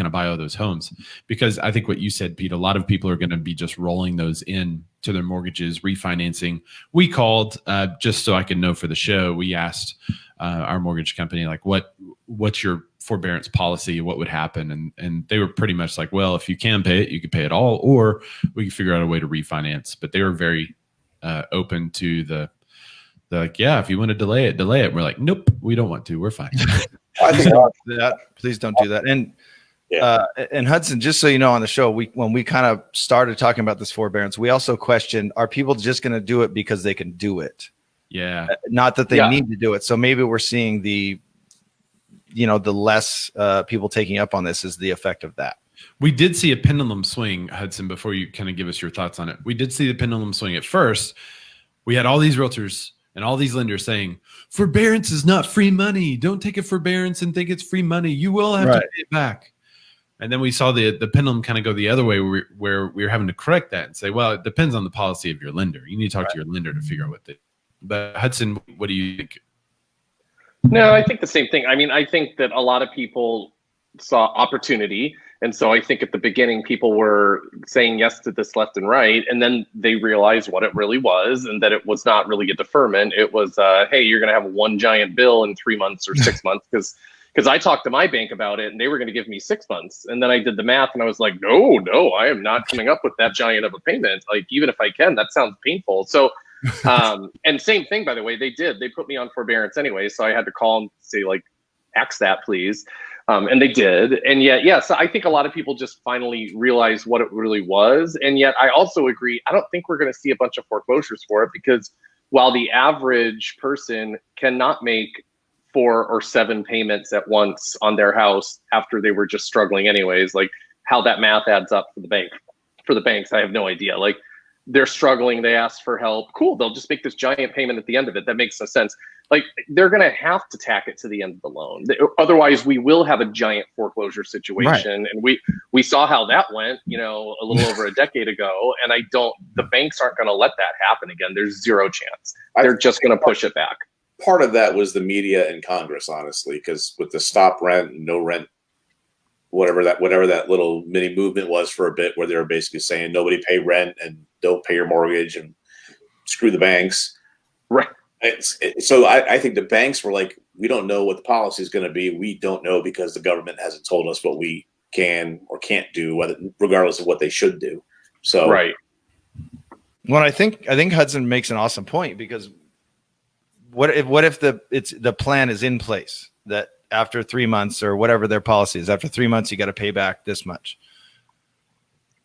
buy all those homes? Because I think what you said, Pete, a lot of people are going to be just rolling those in to their mortgages, refinancing. We called just so I could know for the show. We asked our mortgage company, like, what's your forbearance policy? What would happen? And they were pretty much like, well, if you can pay it, you can pay it all, or we can figure out a way to refinance. But they were very open to the like, yeah, if you want to delay it. We're like, nope, we don't want to. We're fine. I think that. Please don't do that. And and Hudson, just so you know, on the show, when we kind of started talking about this forbearance, we also questioned, are people just going to do it because they can do it? Yeah. Not that they need to do it. So maybe we're seeing the less people taking up on this is the effect of that. We did see a pendulum swing, Hudson, before you kind of give us your thoughts on it. We did see the pendulum swing. At first, we had all these realtors and all these lenders saying, forbearance is not free money. Don't take a forbearance and think it's free money. You will have to pay it back. And then we saw the pendulum kind of go the other way, where we were having to correct that and say, well, it depends on the policy of your lender. You need to talk to your lender to figure out what they. But Hudson, what do you think? No, I think the same thing. I mean, I think that a lot of people saw opportunity. And so I think at the beginning, people were saying yes to this left and right. And then they realized what it really was, and that it was not really a deferment. It was, hey, you're going to have one giant bill in 3 months or 6 months, because I talked to my bank about it and they were going to give me 6 months. And then I did the math and I was like, no, I am not coming up with that giant of a payment. Like, even if I can, that sounds painful. So, and same thing, by the way, they put me on forbearance anyway. So I had to call and say, like, ax that, please. And they did. And yet, so I think a lot of people just finally realized what it really was. And yet I also agree, I don't think we're going to see a bunch of foreclosures for it, because while the average person cannot make 4 or 7 payments at once on their house after they were just struggling anyways, like how that math adds up for the banks, I have no idea. Like, they're struggling, they ask for help, cool, they'll just make this giant payment at the end of it. That makes no sense. Like, they're going to have to tack it to the end of the loan. Otherwise, we will have a giant foreclosure situation. Right. And we saw how that went, a little over a decade ago. And the banks aren't going to let that happen again. There's zero chance. They're just going to push it back. Part of that was the media and Congress, honestly, because with the stop rent, no rent, whatever that little mini movement was for a bit, where they were basically saying nobody pay rent and don't pay your mortgage and screw the banks. Right. So I think the banks were like, we don't know what the policy is going to be. We don't know because the government hasn't told us what we can or can't do, regardless of what they should do. So right. Well, I think Hudson makes an awesome point, because what if the plan is in place that after 3 months, or whatever their policy is, after 3 months you got to pay back this much.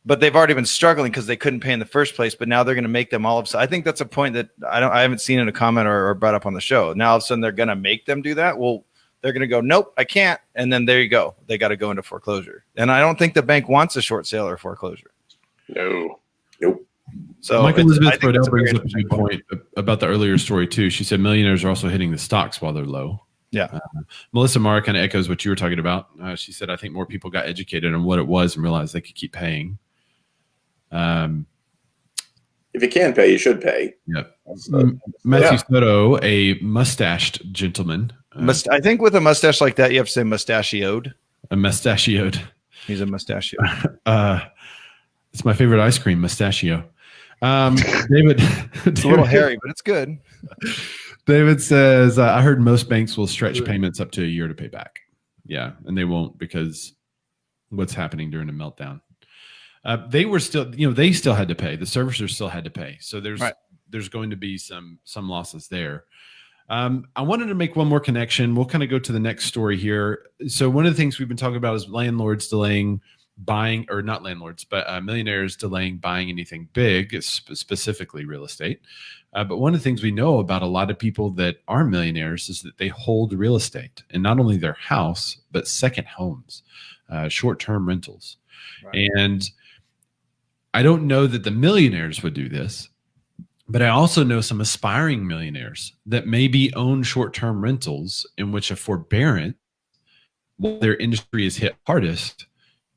But they've already been struggling because they couldn't pay in the first place. But now they're going to make them all of a sudden. I think that's a point that I haven't seen in a comment or brought up on the show. Now all of a sudden they're going to make them do that. Well, they're going to go, nope, I can't. And then there you go. They got to go into foreclosure. And I don't think the bank wants a short sale or foreclosure. Nope. So Michael Elizabeth Brodell brings up a good point about the earlier story too. She said millionaires are also hitting the stocks while they're low. Yeah. Melissa Marr kind of echoes what you were talking about. She said, I think more people got educated on what it was and realized they could keep paying. If you can pay, you should pay. Yep. Matthew Soto, a mustached gentleman. I think with a mustache like that, you have to say mustachioed. A mustachioed. He's a mustachio. It's my favorite ice cream, mustachio. David, it's a little hairy, but it's good. David says, I heard most banks will stretch payments up to a year to pay back. Yeah, and they won't, because what's happening during the meltdown. They were still, they still had to pay. The servicers still had to pay. So there's going to be some losses there. I wanted to make one more connection. We'll kind of go to the next story here. So one of the things we've been talking about is landlords delaying buying, or not landlords, but millionaires delaying buying anything big, specifically real estate. But one of the things we know about a lot of people that are millionaires is that they hold real estate, and not only their house, but second homes, short-term rentals. Right. And I don't know that the millionaires would do this, but I also know some aspiring millionaires that maybe own short-term rentals in which a forbearance, while their industry is hit hardest,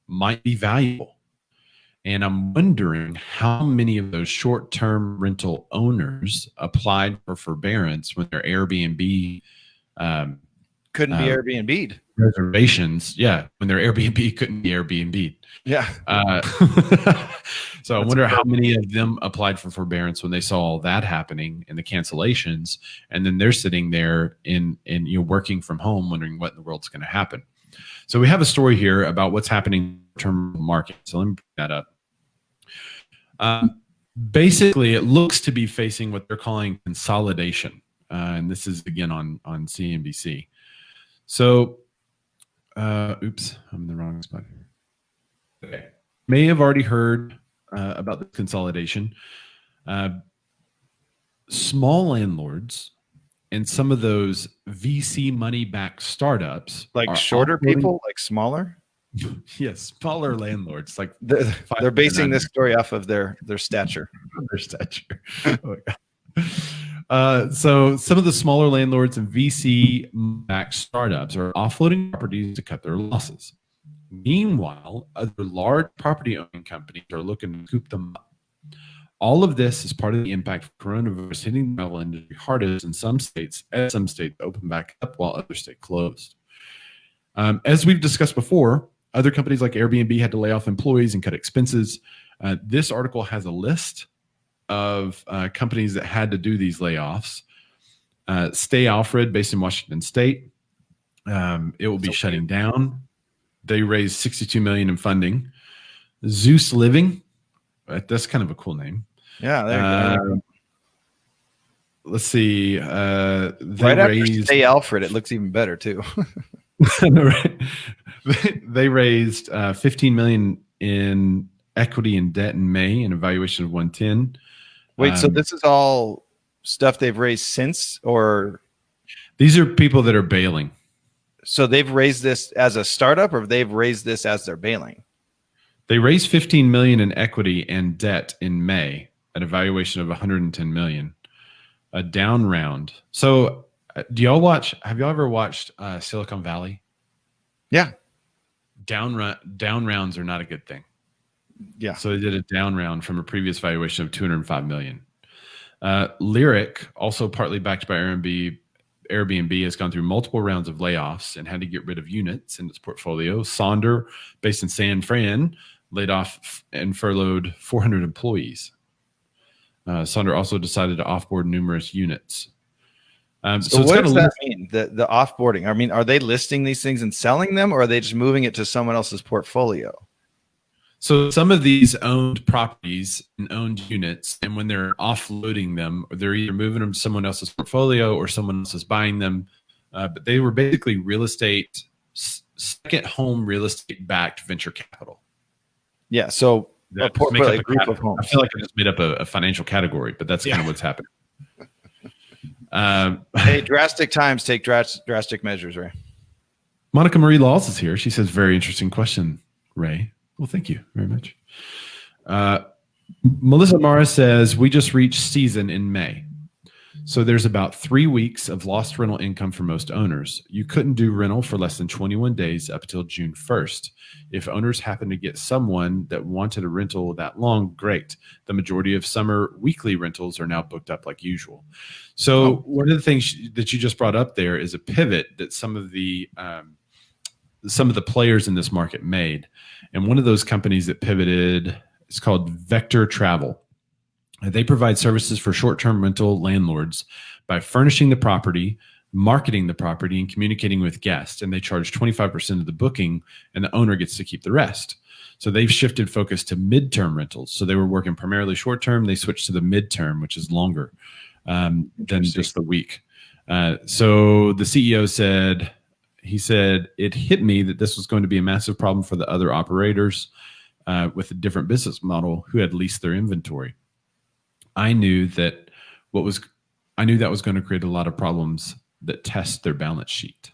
might be valuable. And I'm wondering how many of those short-term rental owners applied for forbearance when their Airbnb couldn't be Airbnb'd. Reservations, yeah, when their Airbnb couldn't be Airbnb'd. Yeah. So I wonder how many of them applied for forbearance when they saw all that happening and the cancellations, and then they're sitting there in working from home, wondering what in the world's going to happen. So we have a story here about what's happening in the term market. So let me bring that up. Basically, it looks to be facing what they're calling consolidation. And this is again on CNBC. So, oops, I'm in the wrong spot. Okay. May have already heard about the consolidation. Small landlords and some of those VC money-backed startups, like shorter people, like smaller. Yes, smaller landlords. Like they're basing this story off of their stature. Their stature. So some of the smaller landlords and VC-backed startups are offloading properties to cut their losses. Meanwhile, other large property owning companies are looking to scoop them up. All of this is part of the impact of coronavirus hitting the travel industry hardest in some states, as some states open back up while others stay closed. As we've discussed before, other companies like Airbnb had to lay off employees and cut expenses. This article has a list of companies that had to do these layoffs. Stay Alfred, based in Washington State, it will be shutting down. They raised $62 million in funding. Zeus Living, that's kind of a cool name. Yeah, there you go. Let's see. Right after Stay Alfred, it looks even better too. Right. They raised $15 million in equity and debt in May, an evaluation of 110. Wait, so this is all stuff they've raised since, or these are people that are bailing? So they've raised this as a startup, or they've raised this as they're bailing? They raised $15 million in equity and debt in May, an evaluation of $110 million, a down round. So have y'all ever watched Silicon Valley? Yeah. Down rounds are not a good thing. Yeah. So they did a down round from a previous valuation of $205 million. Lyric, also partly backed by Airbnb, has gone through multiple rounds of layoffs and had to get rid of units in its portfolio. Sonder, based in San Fran, laid off and furloughed 400 employees. Sonder also decided to offboard numerous units. So what does that mean? The offboarding? I mean, are they listing these things and selling them, or are they just moving it to someone else's portfolio? So some of these owned properties and owned units, and when they're offloading them, they're either moving them to someone else's portfolio or someone else is buying them. But they were basically real estate, second home real estate backed venture capital. Yeah. So a portfolio group of homes. I feel like I just made up a financial category, but that's kind of what's happening. Hey, drastic times take drastic measures, Ray. Monica Marie Laws is here. She says, very interesting question, Ray. Well, thank you very much. Melissa Mara says, we just reached season in May. So there's about 3 weeks of lost rental income for most owners. You couldn't do rental for less than 21 days up until June 1st. If owners happen to get someone that wanted a rental that long, great. The majority of summer weekly rentals are now booked up like usual. So one of the things that you just brought up there is a pivot that some of the players in this market made. And one of those companies that pivoted is called Vector Travel. They provide services for short-term rental landlords by furnishing the property, marketing the property, and communicating with guests. And they charge 25% of the booking, and the owner gets to keep the rest. So they've shifted focus to midterm rentals. So they were working primarily short-term. They switched to the midterm, which is longer than just the week. So the CEO said, he said, it hit me that this was going to be a massive problem for the other operators with a different business model who had leased their inventory. I knew that was going to create a lot of problems that test their balance sheet.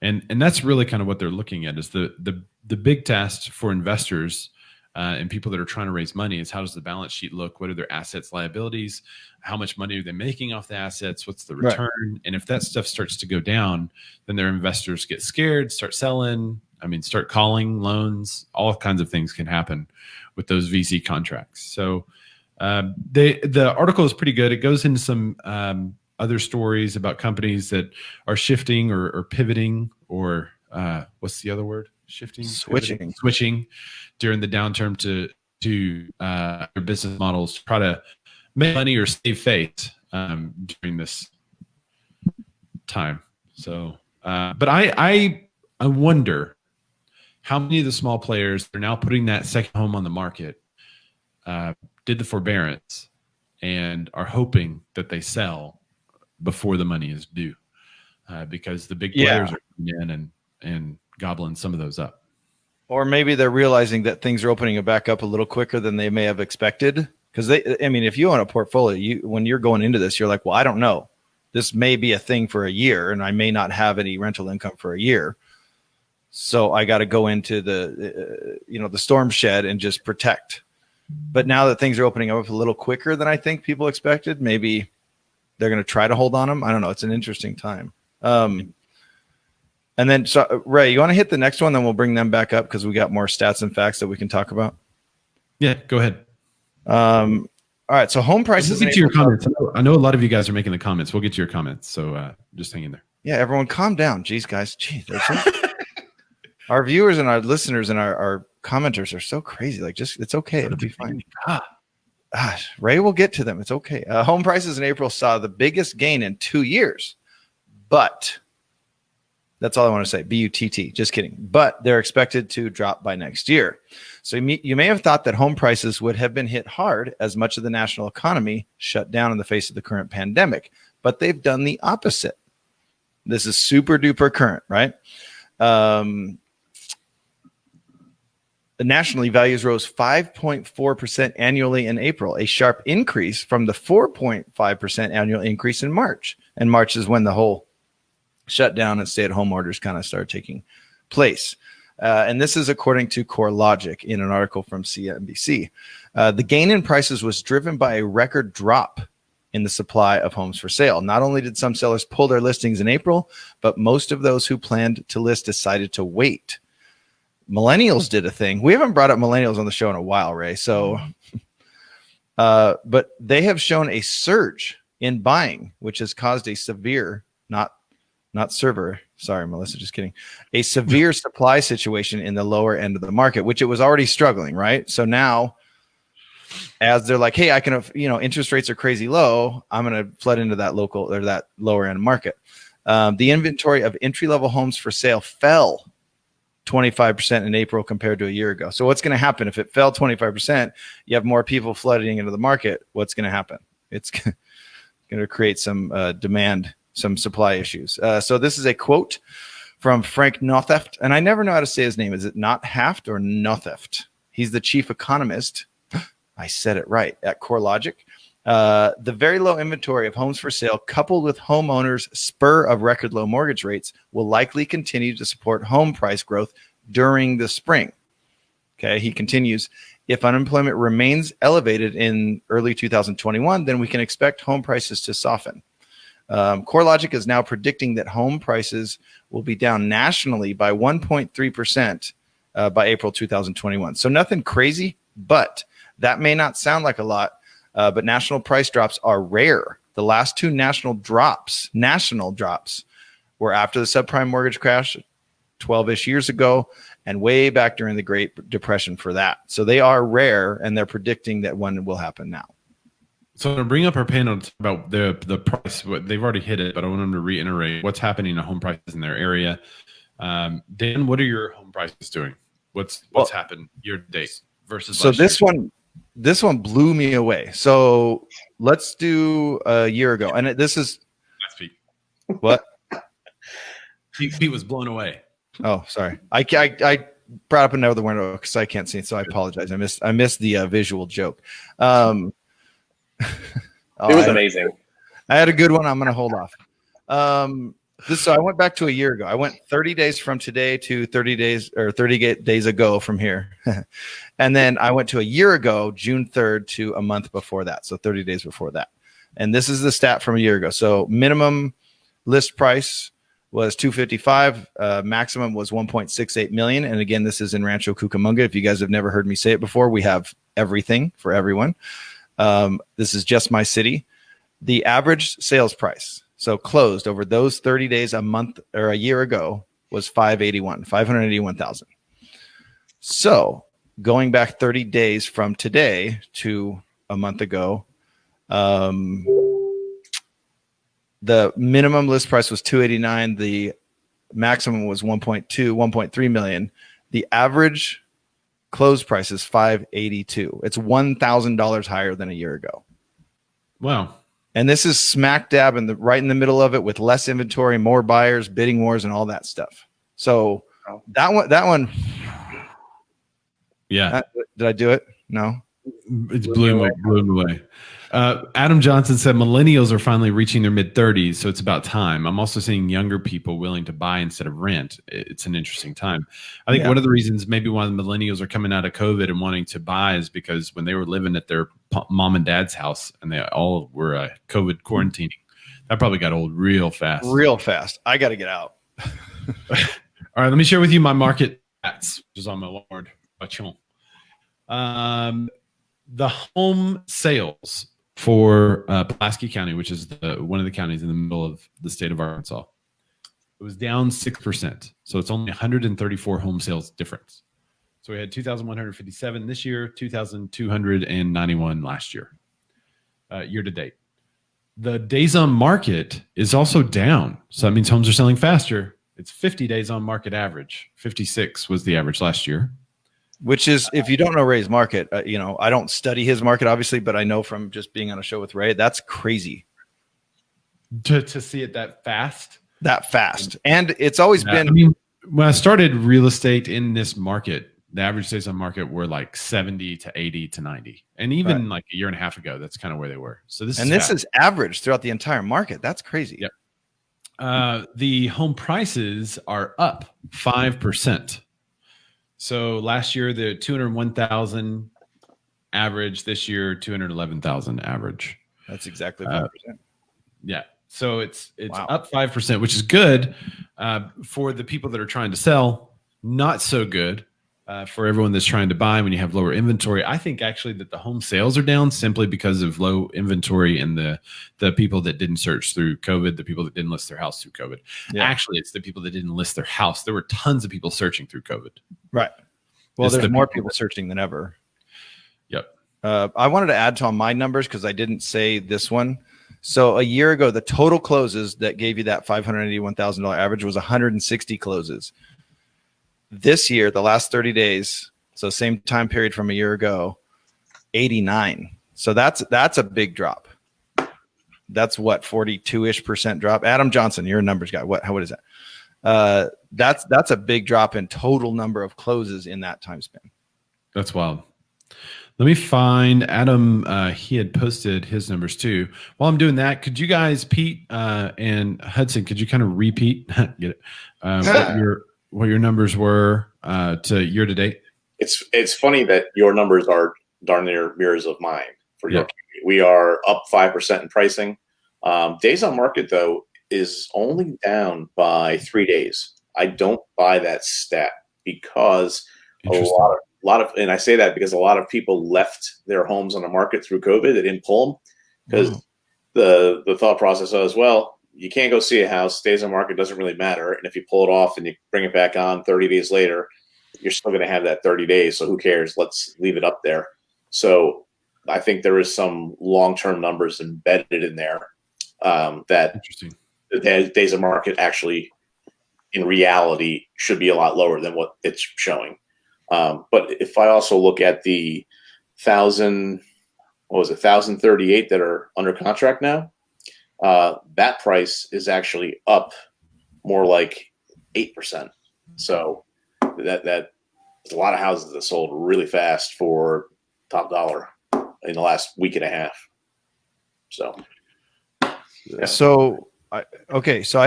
And that's really kind of what they're looking at is the big test for investors and people that are trying to raise money is how does the balance sheet look? What are their assets, liabilities? How much money are they making off the assets? What's the return? Right. And if that stuff starts to go down, then their investors get scared, start selling. I mean, start calling loans. All kinds of things can happen with those VC contracts. So the article is pretty good. It goes into some other stories about companies that are shifting or pivoting or what's the other word? Shifting, switching during the downturn to their business models to try to make money or save face during this time. So, but I wonder how many of the small players are now putting that second home on the market, did the forbearance, and are hoping that they sell before the money is due, because the big players are coming in and gobbling some of those up. Or maybe they're realizing that things are opening back up a little quicker than they may have expected. Because if you own a portfolio, when you're going into this, you're like, well, I don't know. This may be a thing for a year, and I may not have any rental income for a year. So I got to go into the storm shed and just protect. But now that things are opening up a little quicker than I think people expected, maybe they're going to try to hold on them. I don't know. It's an interesting time. And then, so Ray, you want to hit the next one, then we'll bring them back up because we got more stats and facts that we can talk about. Yeah, go ahead. All right. So home prices. We'll get to your comments. I know a lot of you guys are making the comments. We'll get to your comments. So just hang in there. Yeah, everyone calm down. Jeez, guys. Gee, our viewers and our listeners and our commenters are so crazy. Like, just, it's okay. It'll be fine. Ray will get to them. It's okay. Home prices in April saw the biggest gain in 2 years, but that's all I want to say. BUTT. Just kidding. But they're expected to drop by next year. So you may have thought that home prices would have been hit hard as much of the national economy shut down in the face of the current pandemic, but they've done the opposite. This is super duper current, right? Nationally, values rose 5.4% annually in April, a sharp increase from the 4.5% annual increase in March. And March is when the whole shutdown and stay-at-home orders kind of started taking place. And this is according to CoreLogic in an article from CNBC. The gain in prices was driven by a record drop in the supply of homes for sale. Not only did some sellers pull their listings in April, but most of those who planned to list decided to wait. Millennials did a thing. We haven't brought up millennials on the show in a while, Ray. So, but they have shown a surge in buying, which has caused a severe, not server. Sorry, Melissa, just kidding. A severe supply situation in the lower end of the market, which it was already struggling, right? So now, as they're like, hey, I can, interest rates are crazy low, I'm going to flood into that local or that lower end market. The inventory of entry-level homes for sale fell 25% in April compared to a year ago. So what's going to happen if it fell 25%? You have more people flooding into the market. What's going to happen? It's going to create some demand, some supply issues. So this is a quote from Frank Notheft, and I never know how to say his name. Is it Nothaft or Notheft? He's the chief economist. I said it right at CoreLogic. The very low inventory of homes for sale, coupled with homeowners' spur of record low mortgage rates, will likely continue to support home price growth during the spring. Okay, he continues. If unemployment remains elevated in early 2021, then we can expect home prices to soften. CoreLogic is now predicting that home prices will be down nationally by 1.3% by April 2021. So nothing crazy, but that may not sound like a lot. But national price drops are rare. The last two national drops were after the subprime mortgage crash 12-ish years ago and way back during the Great Depression for that. So they are rare, and they're predicting that one will happen now. So to bring up our panel about the price, they've already hit it, but I want them to reiterate what's happening to home prices in their area. Dan, what are your home prices doing? What's happened year to date versus last year? This one blew me away. So let's do a year ago. And this is last week. What? Pete was blown away. Oh, sorry. I brought up another window because I can't see it, so I apologize. I missed the visual joke. It was amazing. I had a good one. I'm going to hold off. So I went back to a year ago. I went 30 days from today to 30 days ago from here. And then I went to a year ago, June 3rd to a month before that. So 30 days before that. And this is the stat from a year ago. So minimum list price was 255. Maximum was 1.68 million. And again, this is in Rancho Cucamonga. If you guys have never heard me say it before, we have everything for everyone. This is just my city. The average sales price, so closed over those 30 days, a month or a year ago, was 581,000. So going back 30 days from today to a month ago, the minimum list price was 289. The maximum was 1.3 million. The average close price is 582. It's $1,000 higher than a year ago. Wow. And this is smack dab right in the middle of it, with less inventory, more buyers, bidding wars, and all that stuff. So that one. Yeah. Did I do it? No. It's blew away. Adam Johnson said millennials are finally reaching their mid-30s, so it's about time. I'm also seeing younger people willing to buy instead of rent. It's an interesting time. I think one of the reasons maybe why the millennials are coming out of COVID and wanting to buy is because when they were living at their mom and dad's house and they all were COVID quarantining, that probably got old real fast. Real fast. I got to get out. All right, let me share with you my market stats, which is on my Lord. The home sales for Pulaski County, which is one of the counties in the middle of the state of Arkansas, it was down 6%. So it's only 134 home sales difference. So we had 2,157 this year, 2,291 last year, year to date. The days on market is also down. So that means homes are selling faster. It's 50 days on market average. 56 was the average last year. Which is, if you don't know Ray's market, I don't study his market, obviously, but I know from just being on a show with Ray, that's crazy. To see it that fast. And it's always been. I mean, when I started real estate in this market, the average days on market were like 70 to 80 to 90. And even like a year and a half ago, that's kind of where they were. So this is average throughout the entire market. That's crazy. Yep. The home prices are up 5%. So last year, the 201,000 average. This year, 211,000 average. That's exactly 5%. Yeah. So it's up 5%, which is good for the people that are trying to sell. Not so good for everyone that's trying to buy when you have lower inventory. I think actually that the home sales are down simply because of low inventory and the people that didn't search through COVID, the people that didn't list their house through COVID. Yeah. Actually, it's the people that didn't list their house. There were tons of people searching through COVID. Right. Well, there's more people searching than ever. Yep. I wanted to add to my numbers because I didn't say this one. So a year ago, the total closes that gave you that $581,000 average was 160 closes. This year, the last 30 days, so same time period from a year ago, 89. So that's a big drop. That's what, 42-ish% drop. Adam Johnson, you're a numbers guy. What is that? That's a big drop in total number of closes in that time span. That's wild. Let me find Adam. He had posted his numbers too. While I'm doing that, could you guys, Pete and Hudson, could you kind of repeat get it what your numbers were to year to date? It's funny that your numbers are darn near mirrors of mine. For your we are up 5% in pricing. Days on market though is only down by 3 days. I don't buy that stat because a lot of, and I say that because a lot of people left their homes on the market through COVID. They didn't pull them because the thought process was, well, you can't go see a house. Days on market doesn't really matter. And if you pull it off and you bring it back on 30 days later, you're still going to have that 30 days. So who cares? Let's leave it up there. So I think there is some long-term numbers embedded in there that interesting. The days of market actually in reality should be a lot lower than what it's showing. But if I also look at the 1,038 that are under contract now, that price is actually up more like 8%. So that there's a lot of houses that sold really fast for top dollar in the last week and a half. So, yeah. So I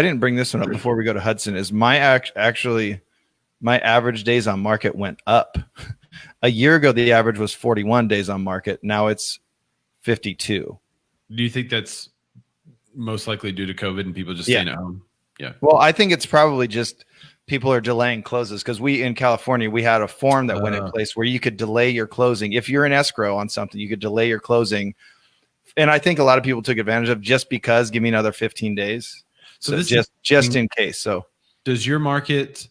didn't bring this one up before we go to Hudson. Is my actually my average days on market went up. A year ago, the average was 41 days on market. Now it's 52. Do you think that's most likely due to COVID and people just staying at home? Yeah. Well, I think it's probably just people are delaying closes, because we in California, we had a form that went in place where you could delay your closing. If you're in escrow on something, you could delay your closing. And I think a lot of people took advantage of just because, give me another 15 days. So this just in case. So does your market,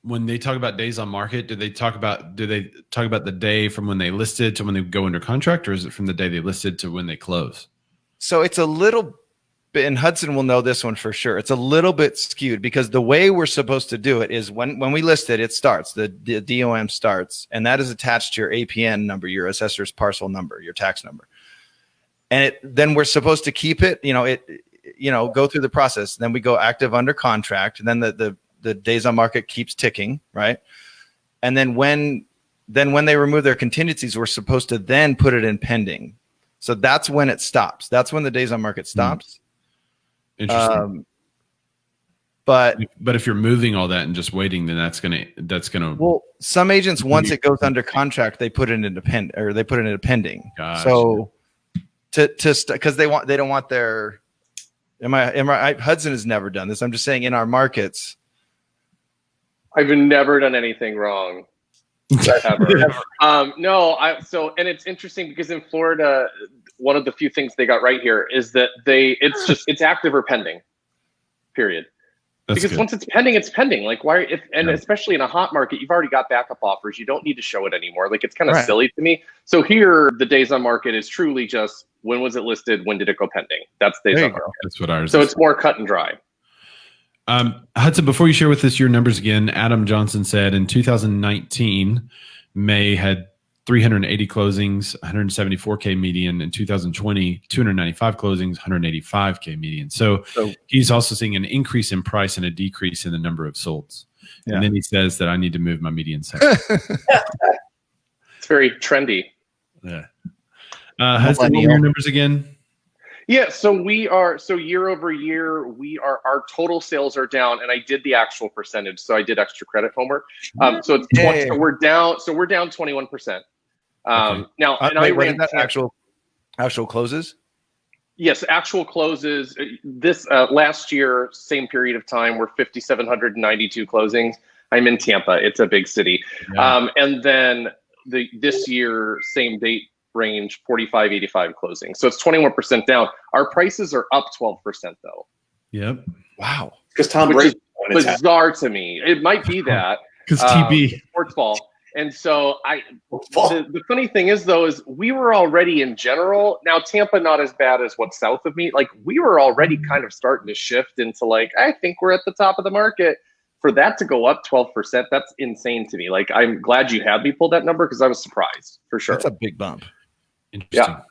when they talk about days on market, do they talk about the day from when they listed to when they go under contract, or is it from the day they listed to when they close? So it's a little bit, and Hudson will know this one for sure. It's a little bit skewed, because the way we're supposed to do it is when we list it, it starts, the DOM starts, and that is attached to your APN number, your assessor's parcel number, your tax number. And then we're supposed to keep it, go through the process. Then we go active under contract, and then the days on market keeps ticking, right? And then when they remove their contingencies, we're supposed to then put it in pending. So that's when it stops. That's when the days on market stops. Interesting. But if you're moving all that and just waiting, then that's gonna. Well, some agents, once it goes under contract, they put it into pending. Gosh. So because they don't want their. Hudson has never done this. I'm just saying, in our markets, I've never done anything wrong. Ever. And it's interesting because in Florida, one of the few things they got right here is that it's active or pending, period. That's because good. Once it's pending. Like especially in a hot market, you've already got backup offers. You don't need to show it anymore. Like, it's kind of silly to me. So here, the days on market is truly just, when was it listed? When did it go pending? That's days on market. That's what ours So is. it's more cut and dry. Hudson, before you share with us your numbers again, Adam Johnson said in 2019, May had 380 closings, 174K median. In 2020, 295 closings, 185K median. So he's also seeing an increase in price and a decrease in the number of solds. Yeah. And then he says that I need to move my median section. It's very trendy. Yeah. Hudson, what were your numbers again? Yeah, so year over year, our total sales are down, and I did the actual percentage, so I did extra credit homework. So it's so we're down 21%. Now, and I ran that actual closes. Yes, actual closes. This last year, same period of time, were 5,792 closings. I'm in Tampa; it's a big city. Yeah. And then this year, same date range, 4585 closing. So it's 21% down. Our prices are up 12% though. Yep. Wow. Because Tom Brady, bizarre to me. It might be that because TB sports ball. And so the funny thing is though, is we were already in general, now Tampa not as bad as what's south of me. Like, we were already kind of starting to shift into like, I think we're at the top of the market. For that to go up 12%, that's insane to me. Like, I'm glad you had me pull that number, because I was surprised for sure. That's a big bump. Interesting. Yeah.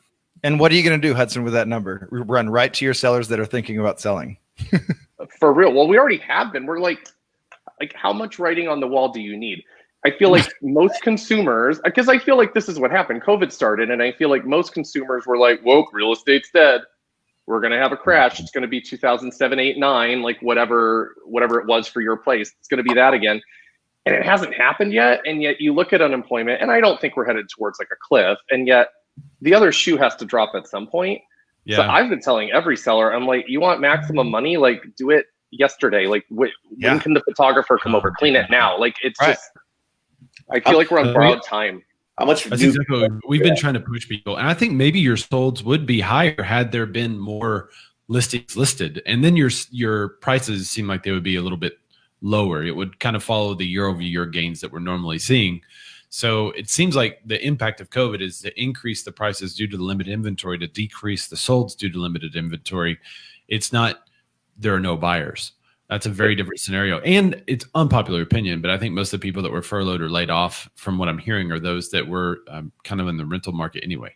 And what are you going to do, Hudson, with that number? Run right to your sellers that are thinking about selling. For real. Well, we already have been. We're like how much writing on the wall do you need? I feel like most consumers, because I feel like this is what happened. COVID started, and I feel like most consumers were like, "Whoa, real estate's dead. We're going to have a crash. It's going to be 2007, 8, 9, like whatever it was for your place. It's going to be that again." And it hasn't happened yet. And yet you look at unemployment, and I don't think we're headed towards like a cliff. And yet the other shoe has to drop at some point. Yeah. So I've been telling every seller, I'm like, you want maximum money? Like, do it yesterday. Like, when can the photographer come over? Clean it now. Like, it's just, I feel like we're on borrowed time. How much? That's exactly what we've been trying to push people. And I think maybe your solds would be higher had there been more listings listed. And then your prices seem like they would be a little bit lower. It would kind of follow the year-over-year gains that we're normally seeing. So it seems like the impact of COVID is to increase the prices due to the limited inventory, to decrease the solds due to limited inventory. It's not there are no buyers. That's a very different scenario. And it's unpopular opinion, but I think most of the people that were furloughed or laid off, from what I'm hearing, are those that were kind of in the rental market anyway.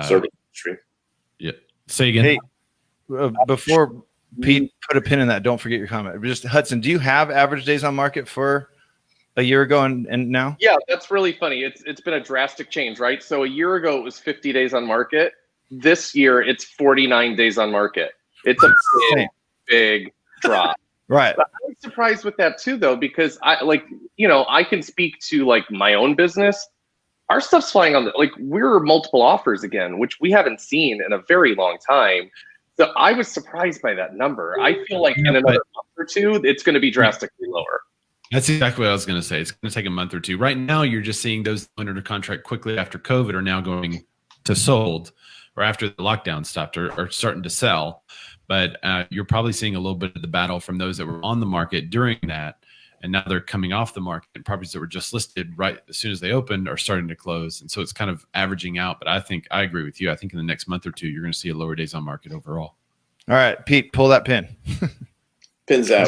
Service industry. Yeah. Say again. Hey, before Pete, put a pin in that. Don't forget your comment. Just Hudson, do you have average days on market for a year ago and now? Yeah, that's really funny. It's been a drastic change, right? So a year ago it was 50 days on market. This year it's 49 days on market. It's a big drop. Right. But I was surprised with that too, though, because I can speak to like my own business. Our stuff's flying on we're multiple offers again, which we haven't seen in a very long time. So I was surprised by that number. I feel like in another month or two, it's going to be drastically lower. That's exactly what I was going to say. It's going to take a month or two. Right now, you're just seeing those under contract quickly after COVID are now going to sold, or after the lockdown stopped, or starting to sell. But you're probably seeing a little bit of the battle from those that were on the market during that, and now they're coming off the market. Properties that were just listed right as soon as they opened are starting to close, and so it's kind of averaging out. But I agree with you. I think in the next month or two, you're going to see a lower days on market overall. All right, Pete, pull that pin. Pins out.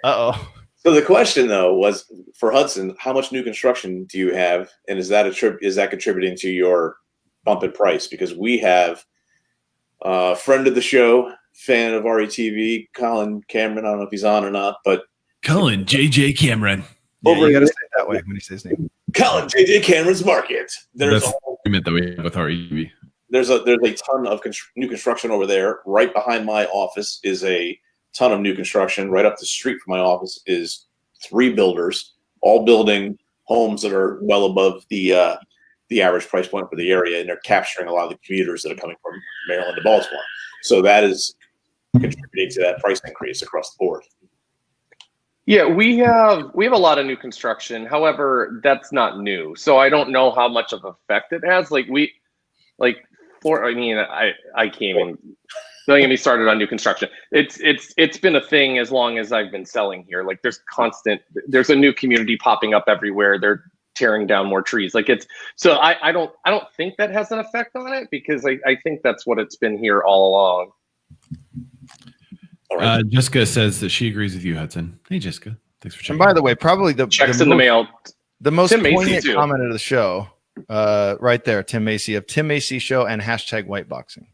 Uh-oh. So the question though was for Hudson, how much new construction do you have, and is that contributing to your bump in price? Because we have a friend of the show, fan of RETV, Colin Cameron. I don't know if he's on or not, but Colin JJ Cameron. Yeah, you got to say it that way when he says his name. Colin JJ Cameron's Market. There's That's the agreement that we have with RETV. There's a ton of new construction over there. Right behind my office is a ton of new construction. Right up the street from my office is 3 builders, all building homes that are well above the average price point for the area, and they're capturing a lot of the commuters that are coming from Maryland to Baltimore. So that is contributing to that price increase across the board. Yeah, we have a lot of new construction. However, that's not new, so I don't know how much of effect it has. I can't even. Don't get me started on new construction. It's been a thing as long as I've been selling here. Like there's a new community popping up everywhere. They're tearing down more trees. I don't think that has an effect on it, because I think that's what it's been here all along. All right. Jessica says that she agrees with you, Hudson. Hey, Jessica. Thanks for checking. And by the way, probably the checks in the mail. The most Tim Macy poignant too. comment of the show, right there, Tim Macy of Tim Macy Show and #whiteboxing.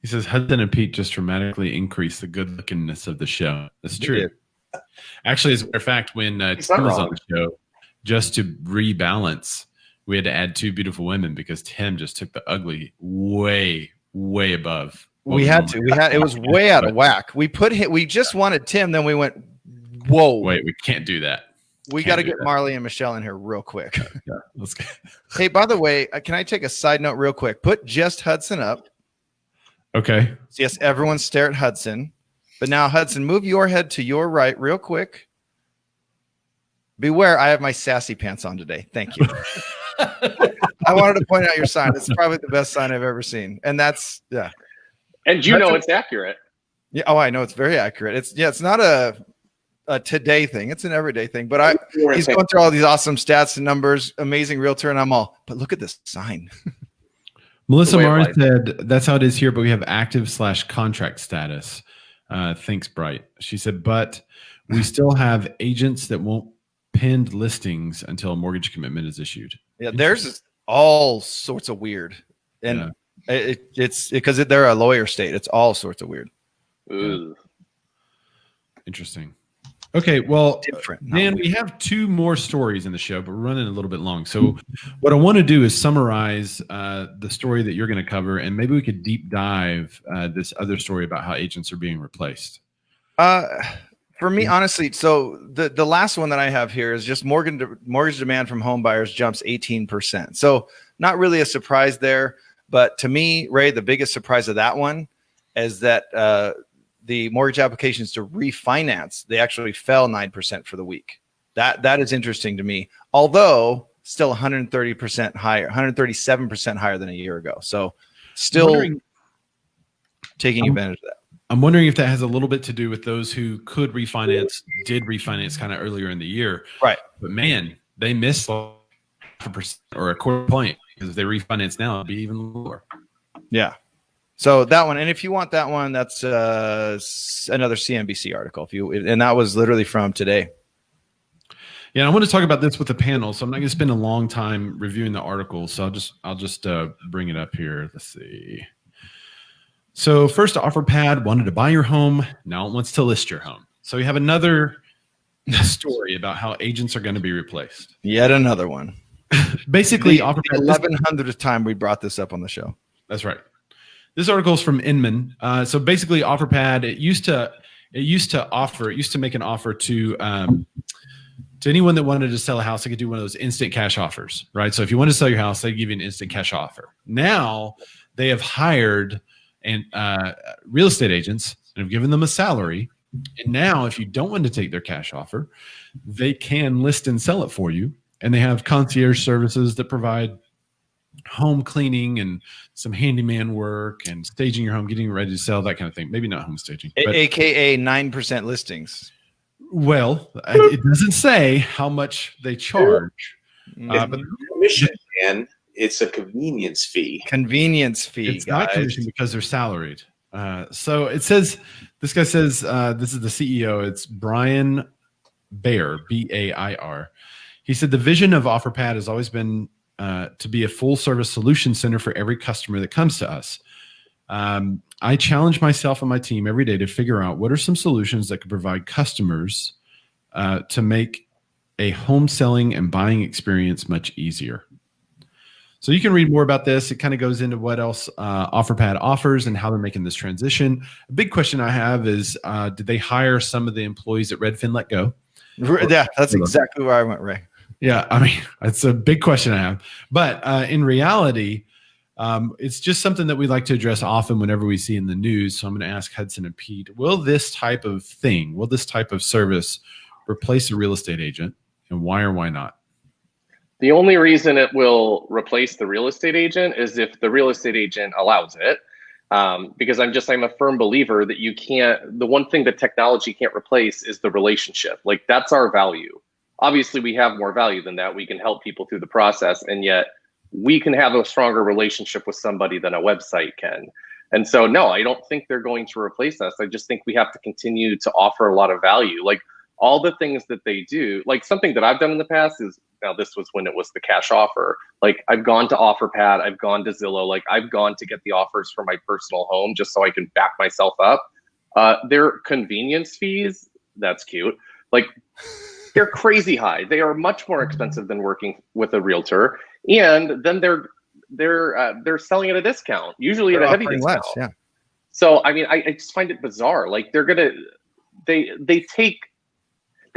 He says Hudson and Pete just dramatically increase the good lookingness of the show. That's true. Actually, as a matter of fact, when Tim was on the show, just to rebalance, we had to add 2 beautiful women because Tim just took the ugly way above. It was way out of whack. We just wanted Tim, then we went, whoa. Wait, we can't do that. We got to get Marley and Michelle in here real quick. Yeah, let's go. Hey, by the way, can I take a side note real quick? Put just Hudson up. Okay. So yes, everyone stare at Hudson. But now, Hudson, move your head to your right real quick. Beware, I have my sassy pants on today. Thank you. I wanted to point out your sign. It's probably the best sign I've ever seen. And that's, yeah. And it's accurate. Yeah. Oh, I know. It's very accurate. It's not a today thing. It's an everyday thing. But he's going through all these awesome stats and numbers, amazing realtor. And I'm all, but look at this sign. Melissa Mars said, that's how it is here, but we have active/contract status. Thanks, Bright. She said, but we still have agents that won't pinned listings until a mortgage commitment is issued. Yeah, there's all sorts of weird. And it's because they're a lawyer state. It's all sorts of weird. Yeah. Interesting. Okay, well, Dan, we have 2 more stories in the show, but we're running a little bit long. So what I want to do is summarize the story that you're going to cover, and maybe we could deep dive this other story about how agents are being replaced. For me, honestly, so the last one that I have here is just mortgage demand from home buyers jumps 18%. So not really a surprise there. But to me, Ray, the biggest surprise of that one is that the mortgage applications to refinance, they actually fell 9% for the week. That is interesting to me, although still 130% higher, 137% higher than a year ago. So still taking advantage of that. I'm wondering if that has a little bit to do with those who did refinance kind of earlier in the year. Right. But man, they missed 0.5% or a quarter point, because if they refinance now, it'd be even lower. Yeah. So that one, and if you want that one, that's another CNBC article. And that was literally from today. Yeah, I want to talk about this with the panel, so I'm not going to spend a long time reviewing the article. So I'll just bring it up here. Let's see. So first, Offerpad wanted to buy your home. Now it wants to list your home. So we have another story about how agents are going to be replaced. Yet another one. Basically, the Offerpad. 1100th time we brought this up on the show. That's right. This article is from Inman. So basically, Offerpad it used to make an offer to anyone that wanted to sell a house. They could do one of those instant cash offers, right? So if you want to sell your house, they give you an instant cash offer. Now they have hired real estate agents and have given them a salary. And now, if you don't want to take their cash offer, they can list and sell it for you. And they have concierge services that provide home cleaning and some handyman work and staging your home, getting ready to sell, that kind of thing. Maybe not home staging. But, AKA 9% listings. Well, it doesn't say how much they charge. But commission, man, it's a convenience fee. Convenience fee. It's not commission because they're salaried. So it says, this guy says, this is the CEO. It's Brian Bair, B-A-I-R. He said, the vision of Offerpad has always been to be a full service solution center for every customer that comes to us. I challenge myself and my team every day to figure out what are some solutions that could provide customers to make a home selling and buying experience much easier. So you can read more about this. It kind of goes into what else Offerpad offers and how they're making this transition. A big question I have is, did they hire some of the employees at Redfin let go? Yeah, that's exactly where I went, Ray. Yeah, I mean, it's a big question I have. But in reality, it's just something that we like to address often whenever we see in the news. So I'm going to ask Hudson and Pete, will this type of service replace a real estate agent? And why or why not? The only reason it will replace the real estate agent is if the real estate agent allows it. Because I'm a firm believer that the one thing that technology can't replace is the relationship. Like, that's our value. Obviously, we have more value than that. We can help people through the process, and yet we can have a stronger relationship with somebody than a website can. And so, no, I don't think they're going to replace us. I just think we have to continue to offer a lot of value. Like, all the things that they do, like something that I've done in the past is, now this was when it was the cash offer. Like, I've gone to Offerpad, I've gone to Zillow, like I've gone to get the offers for my personal home just so I can back myself up. Their convenience fees, that's cute. Like, they're crazy high. They are much more expensive than working with a realtor. And then they're selling at a discount, usually at a heavy discount. Less, yeah. So, I mean, I just find it bizarre. Like, they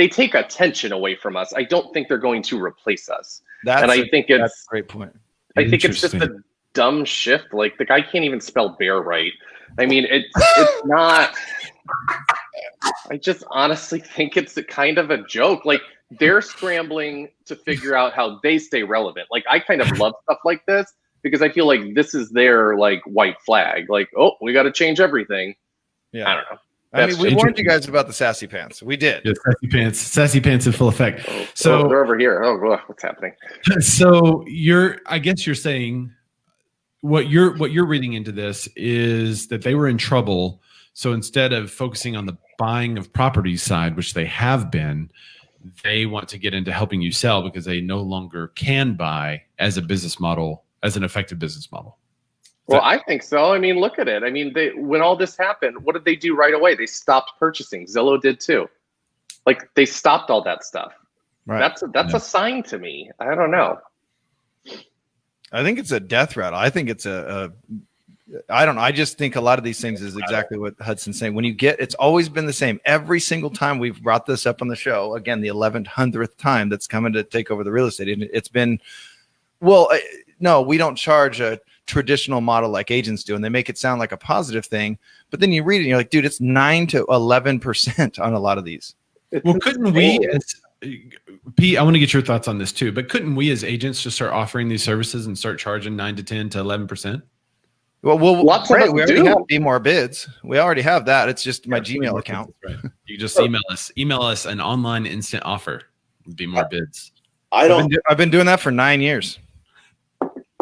take attention away from us. I don't think they're going to replace us. That's a great point. I think it's just a dumb shift. Like, the guy can't even spell bear right. I mean, it's not. I just honestly think it's a kind of a joke. Like, they're scrambling to figure out how they stay relevant. Like, I kind of love stuff like this because I feel like this is their like white flag. Like, oh, we got to change everything. Yeah, I don't know. I mean, we warned you guys about the sassy pants. We did. Yeah, sassy pants in full effect. So they're over here. Oh, what's happening? So I guess you're saying what you're reading into this is that they were in trouble. So instead of focusing on the buying of property side, which they have been, they want to get into helping you sell because they no longer can buy as a business model, as an effective business model. Well, I think so. I mean, look at it. I mean, when all this happened, what did they do right away? They stopped purchasing. Zillow did too. Like, they stopped all that stuff. Right. That's a sign to me. I don't know. I think it's a death rattle. I think it's I don't know. I just think a lot of these things is exactly what Hudson's saying. When you it's always been the same. Every single time we've brought this up on the show, again, the 1100th time that's coming to take over the real estate. It's been, well, no, we don't charge a traditional model like agents do, and they make it sound like a positive thing. But then you read it and you're like, dude, it's 9 to 11% on a lot of these. Well, couldn't we, Pete, I want to get your thoughts on this too, but couldn't we as agents just start offering these services and start charging 9 to 10 to 11%? Well, we already have BMORE bids. We already have that. It's just my Gmail account. Right. You just email us an online instant offer with BMORE bids. I've been doing that for 9 years.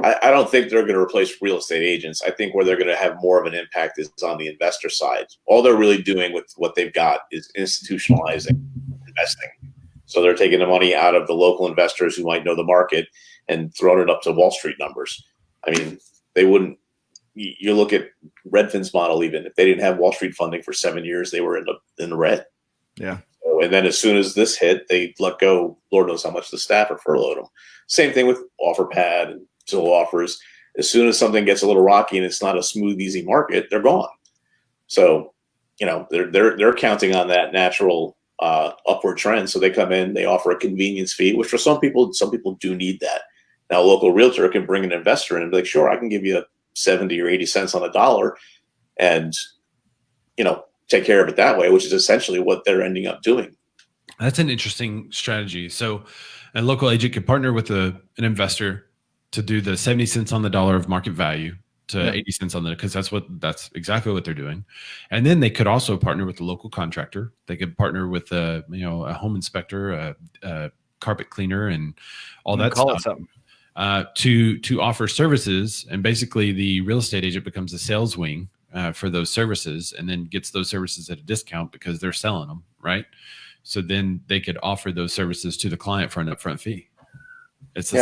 I don't think they're going to replace real estate agents. I think where they're going to have more of an impact is on the investor side. All they're really doing with what they've got is institutionalizing investing. So they're taking the money out of the local investors who might know the market and throwing it up to Wall Street numbers. I mean, they wouldn't you look at Redfin's model. Even if they didn't have Wall Street funding for 7 years, they were in the red. Yeah. So, and then as soon as this hit, they let go. Lord knows how much the staff or furloughed them. Same thing with Offerpad and Zillow offers. As soon as something gets a little rocky and it's not a smooth, easy market, they're gone. So, they're counting on that natural upward trend. So they come in, they offer a convenience fee, which for some people do need that. Now, a local realtor can bring an investor in and be like, sure, I can give you 70 or 80 cents on a dollar and, take care of it that way, which is essentially what they're ending up doing. That's an interesting strategy. So a local agent could partner with an investor to do the 70 cents on the dollar of market value to 80 cents on the, because that's exactly what they're doing. And then they could also partner with the local contractor. They could partner with a home inspector, a carpet cleaner, and all that call stuff. It something. To offer services, and basically the real estate agent becomes a sales wing for those services, and then gets those services at a discount because they're selling them, right? So then they could offer those services to the client for an upfront fee. This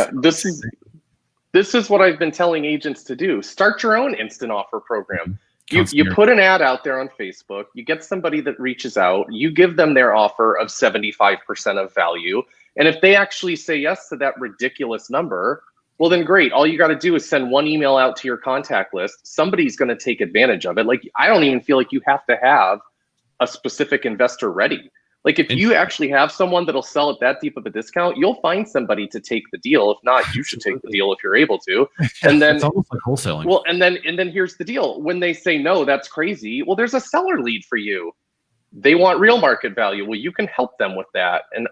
is what I've been telling agents to do. Start your own instant offer program. You put an ad out there on Facebook, you get somebody that reaches out, you give them their offer of 75% of value. And if they actually say yes to that ridiculous number, well, then great. All you got to do is send one email out to your contact list. Somebody's going to take advantage of it. Like, I don't even feel like you have to have a specific investor ready. Like, if you actually have someone that'll sell at that deep of a discount, you'll find somebody to take the deal. If not, you should take the deal if you're able to. And then it's almost like wholesaling. Well, and then here's the deal. When they say no, that's crazy. Well, there's a seller lead for you. They want real market value. Well, you can help them with that. And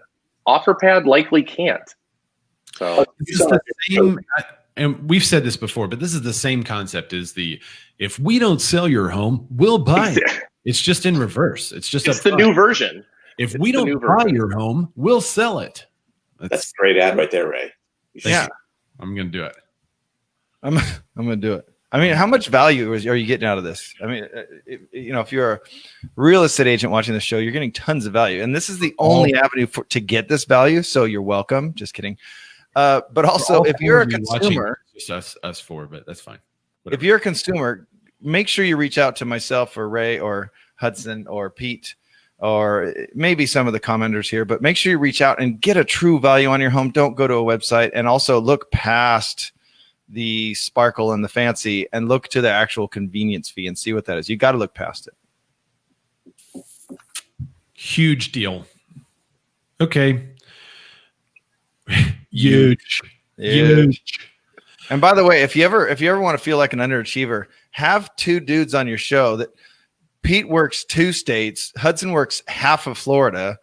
Offerpad likely can't. So this is the same, and we've said this before, but this is the same concept as if we don't sell your home, we'll buy it. It's just in reverse. It's the new version. If we don't buy your home, we'll sell it. That's a great ad right there, Ray. Yeah, I'm going to do it. I'm going to do it. I mean, how much value are you getting out of this? I mean, if you're a real estate agent watching the show, you're getting tons of value, and this is the only avenue to get this value. So you're welcome. Just kidding. But also, if you're a consumer, just us four, but that's fine. Whatever. If you're a consumer, make sure you reach out to myself or Ray or Hudson or Pete or maybe some of the commenters here, but make sure you reach out and get a true value on your home. Don't go to a website, and also look past the sparkle and the fancy and look to the actual convenience fee and see what that is. You got to look past it. Huge deal. Okay. Huge. And by the way, if you ever want to feel like an underachiever, have two dudes on your show. That Pete works 2 states, Hudson works half of Florida.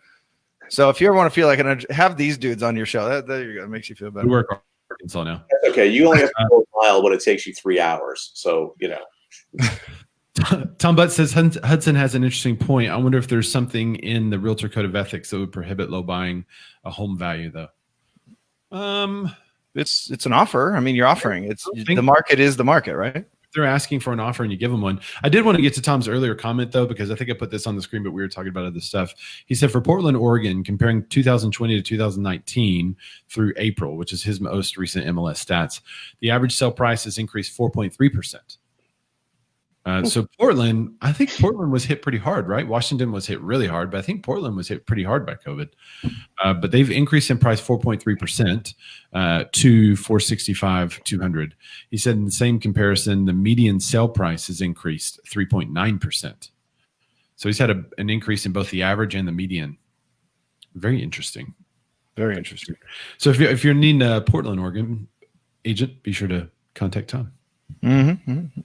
So if you ever want to feel like have these dudes on your show. There you go. It makes you feel better. We work Arkansas now. That's okay. You only have to go a mile, but it takes you 3 hours. So Tom Butt says Hudson has an interesting point. I wonder if there's something in the Realtor Code of Ethics that would prohibit low buying a home value, though. It's an offer. I mean, you're offering. The market is the market, right? They're asking for an offer and you give them one. I did want to get to Tom's earlier comment, though, because I think I put this on the screen, but we were talking about other stuff. He said for Portland, Oregon, comparing 2020 to 2019 through April, which is his most recent MLS stats, the average sale price has increased 4.3%. So Portland, I think Portland was hit pretty hard, right? Washington was hit really hard, but I think Portland was hit pretty hard by COVID. But they've increased in price 4.3% to $465,200. He said in the same comparison, the median sale price has increased 3.9%. So he's had an increase in both the average and the median. Very interesting. Very interesting. So if you're needing a Portland, Oregon agent, be sure to contact Tom. Mm-hmm. Mm-hmm.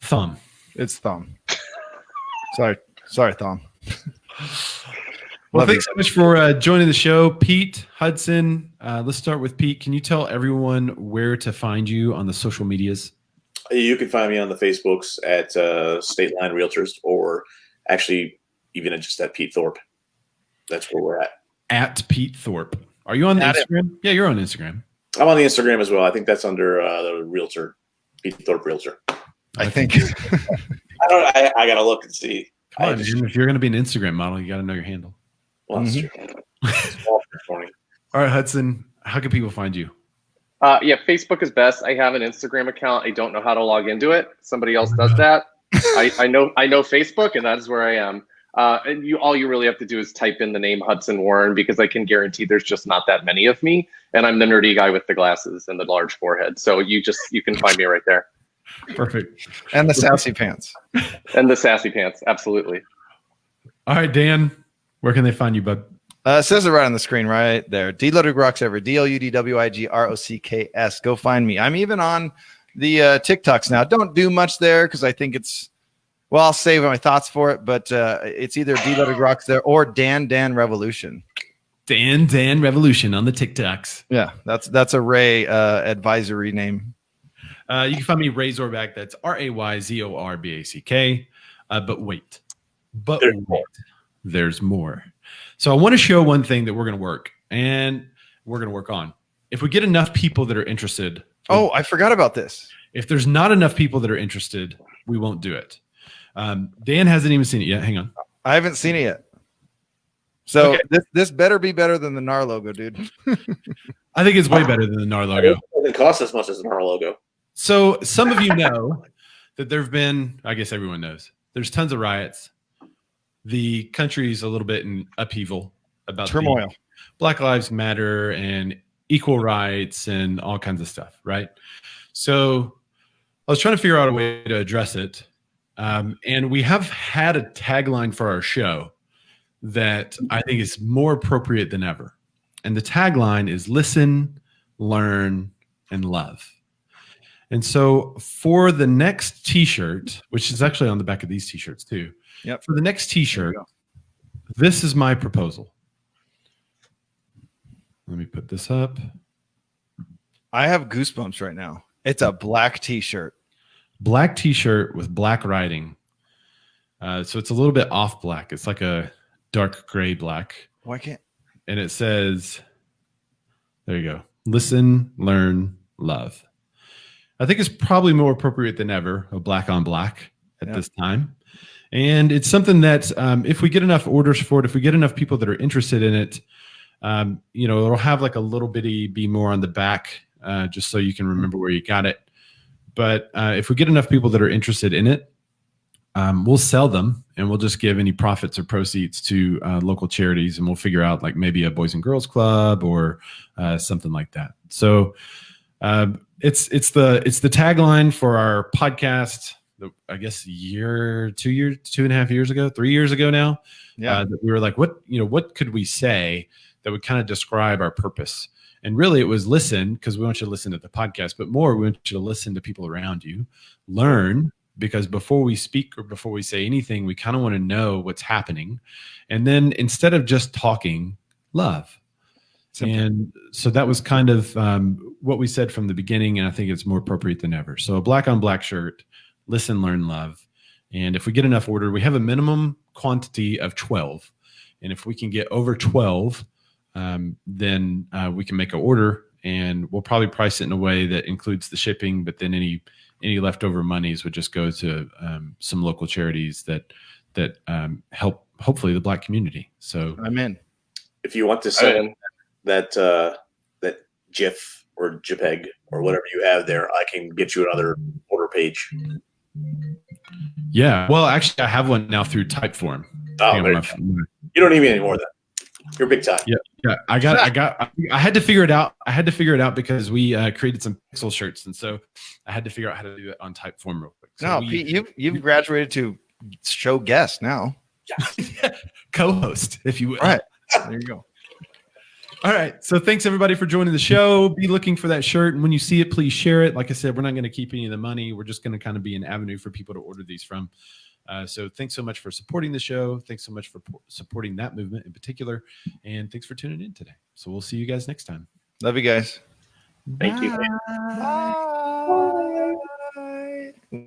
Thumb. It's Thumb. Sorry, Thumb. Well, thanks so much for joining the show, Pete, Hudson. Let's start with Pete. Can you tell everyone where to find you on the social medias? You can find me on the Facebooks at State Line Realtors, or actually even just at Pete Thorpe. That's where we're at. At Pete Thorpe. Are you on Instagram? Yeah, you're on Instagram. I'm on the Instagram as well. I think that's under the Realtor, Pete Thorpe Realtor. I think. I gotta look and see. Come on, if you're gonna be an Instagram model, you gotta know your handle. Well, that's true. All right, Hudson, how can people find you? Yeah, Facebook is best. I have an Instagram account. I don't know how to log into it. Somebody else does that. I know Facebook, and that is where I am. And all you really have to do is type in the name Hudson Warren, because I can guarantee there's just not that many of me, and I'm the nerdy guy with the glasses and the large forehead. So you can find me right there. Perfect. And the sassy pants. And the sassy pants, absolutely. All right, Dan, where can they find you, bud? It says it right on the screen right there. D-Ludwig Rocks Ever. DLUDWIGROCKS. Go find me. I'm even on the TikToks now. Don't do much there because I think it's, well, I'll save my thoughts for it, but it's either D-Ludwig Rocks there or Dan Revolution. Dan Revolution on the TikToks. Yeah, that's a Ray advisory name. You can find me Ray Zorback. That's RAYZORBACK. But wait. There's more. So I want to show one thing that we're going to work on. If we get enough people that are interested. Oh, I forgot about this. If there's not enough people that are interested, we won't do it. Dan hasn't even seen it yet. Hang on. I haven't seen it yet. So okay. This better be better than the NAR logo, dude. I think it's way better than the NAR logo. It doesn't cost as much as the NAR logo. So some of you know that there have been, I guess everyone knows, there's tons of riots. The country's a little bit in upheaval about turmoil, Black Lives Matter and equal rights and all kinds of stuff, right? So I was trying to figure out a way to address it. And we have had a tagline for our show that I think is more appropriate than ever. And the tagline is listen, learn, and love. And so for the next t-shirt, which is actually on the back of these t-shirts too. Yep. For the next t-shirt, this is my proposal. Let me put this up. I have goosebumps right now. It's a black t-shirt. Black t-shirt with black writing. So it's a little bit off black. It's like a dark gray black. Why can't? And it says, there you go. Listen, learn, love. I think it's probably more appropriate than ever, a black on black at this time. And it's something that if we get enough orders for it, if we get enough people that are interested in it, it'll have like a little bitty BMORE on the back, just so you can remember where you got it. But if we get enough people that are interested in it, we'll sell them and we'll just give any profits or proceeds to local charities, and we'll figure out like maybe a Boys and Girls Club or something like that. So it's the tagline for our podcast. I guess 2.5 years ago, 3 years ago now. Yeah, that we were like, what could we say that would kind of describe our purpose? And really, it was listen, because we want you to listen to the podcast, but more, we want you to listen to people around you, learn, because before we speak or before we say anything, we kind of want to know what's happening. And then instead of just talking, love. Simple. And so that was kind of what we said from the beginning, and I think it's more appropriate than ever. So a black on black shirt, listen, learn, love. And if we get enough order, we have a minimum quantity of 12. And if we can get over 12, then we can make an order, and we'll probably price it in a way that includes the shipping, but then any leftover monies would just go to some local charities that help, hopefully, the Black community. So I'm in. If you want to send that GIF or JPEG or whatever you have there, I can get you another order page. Yeah. Well, actually, I have one now through Typeform. Oh, you don't need me anymore then. You're big time. Yeah. I had to figure it out. Because we created some pixel shirts, and so I had to figure out how to do it on Typeform real quick. So Pete, you've graduated to show guest now. Yeah. Co-host, if you will. All right. There you go. All right. So thanks everybody for joining the show. Be looking for that shirt, and when you see it, please share it. Like I said, we're not going to keep any of the money. We're just going to kind of be an avenue for people to order these from. So thanks so much for supporting the show. Thanks so much for supporting that movement in particular. And thanks for tuning in today. So we'll see you guys next time. Love you guys. Thank you. Bye.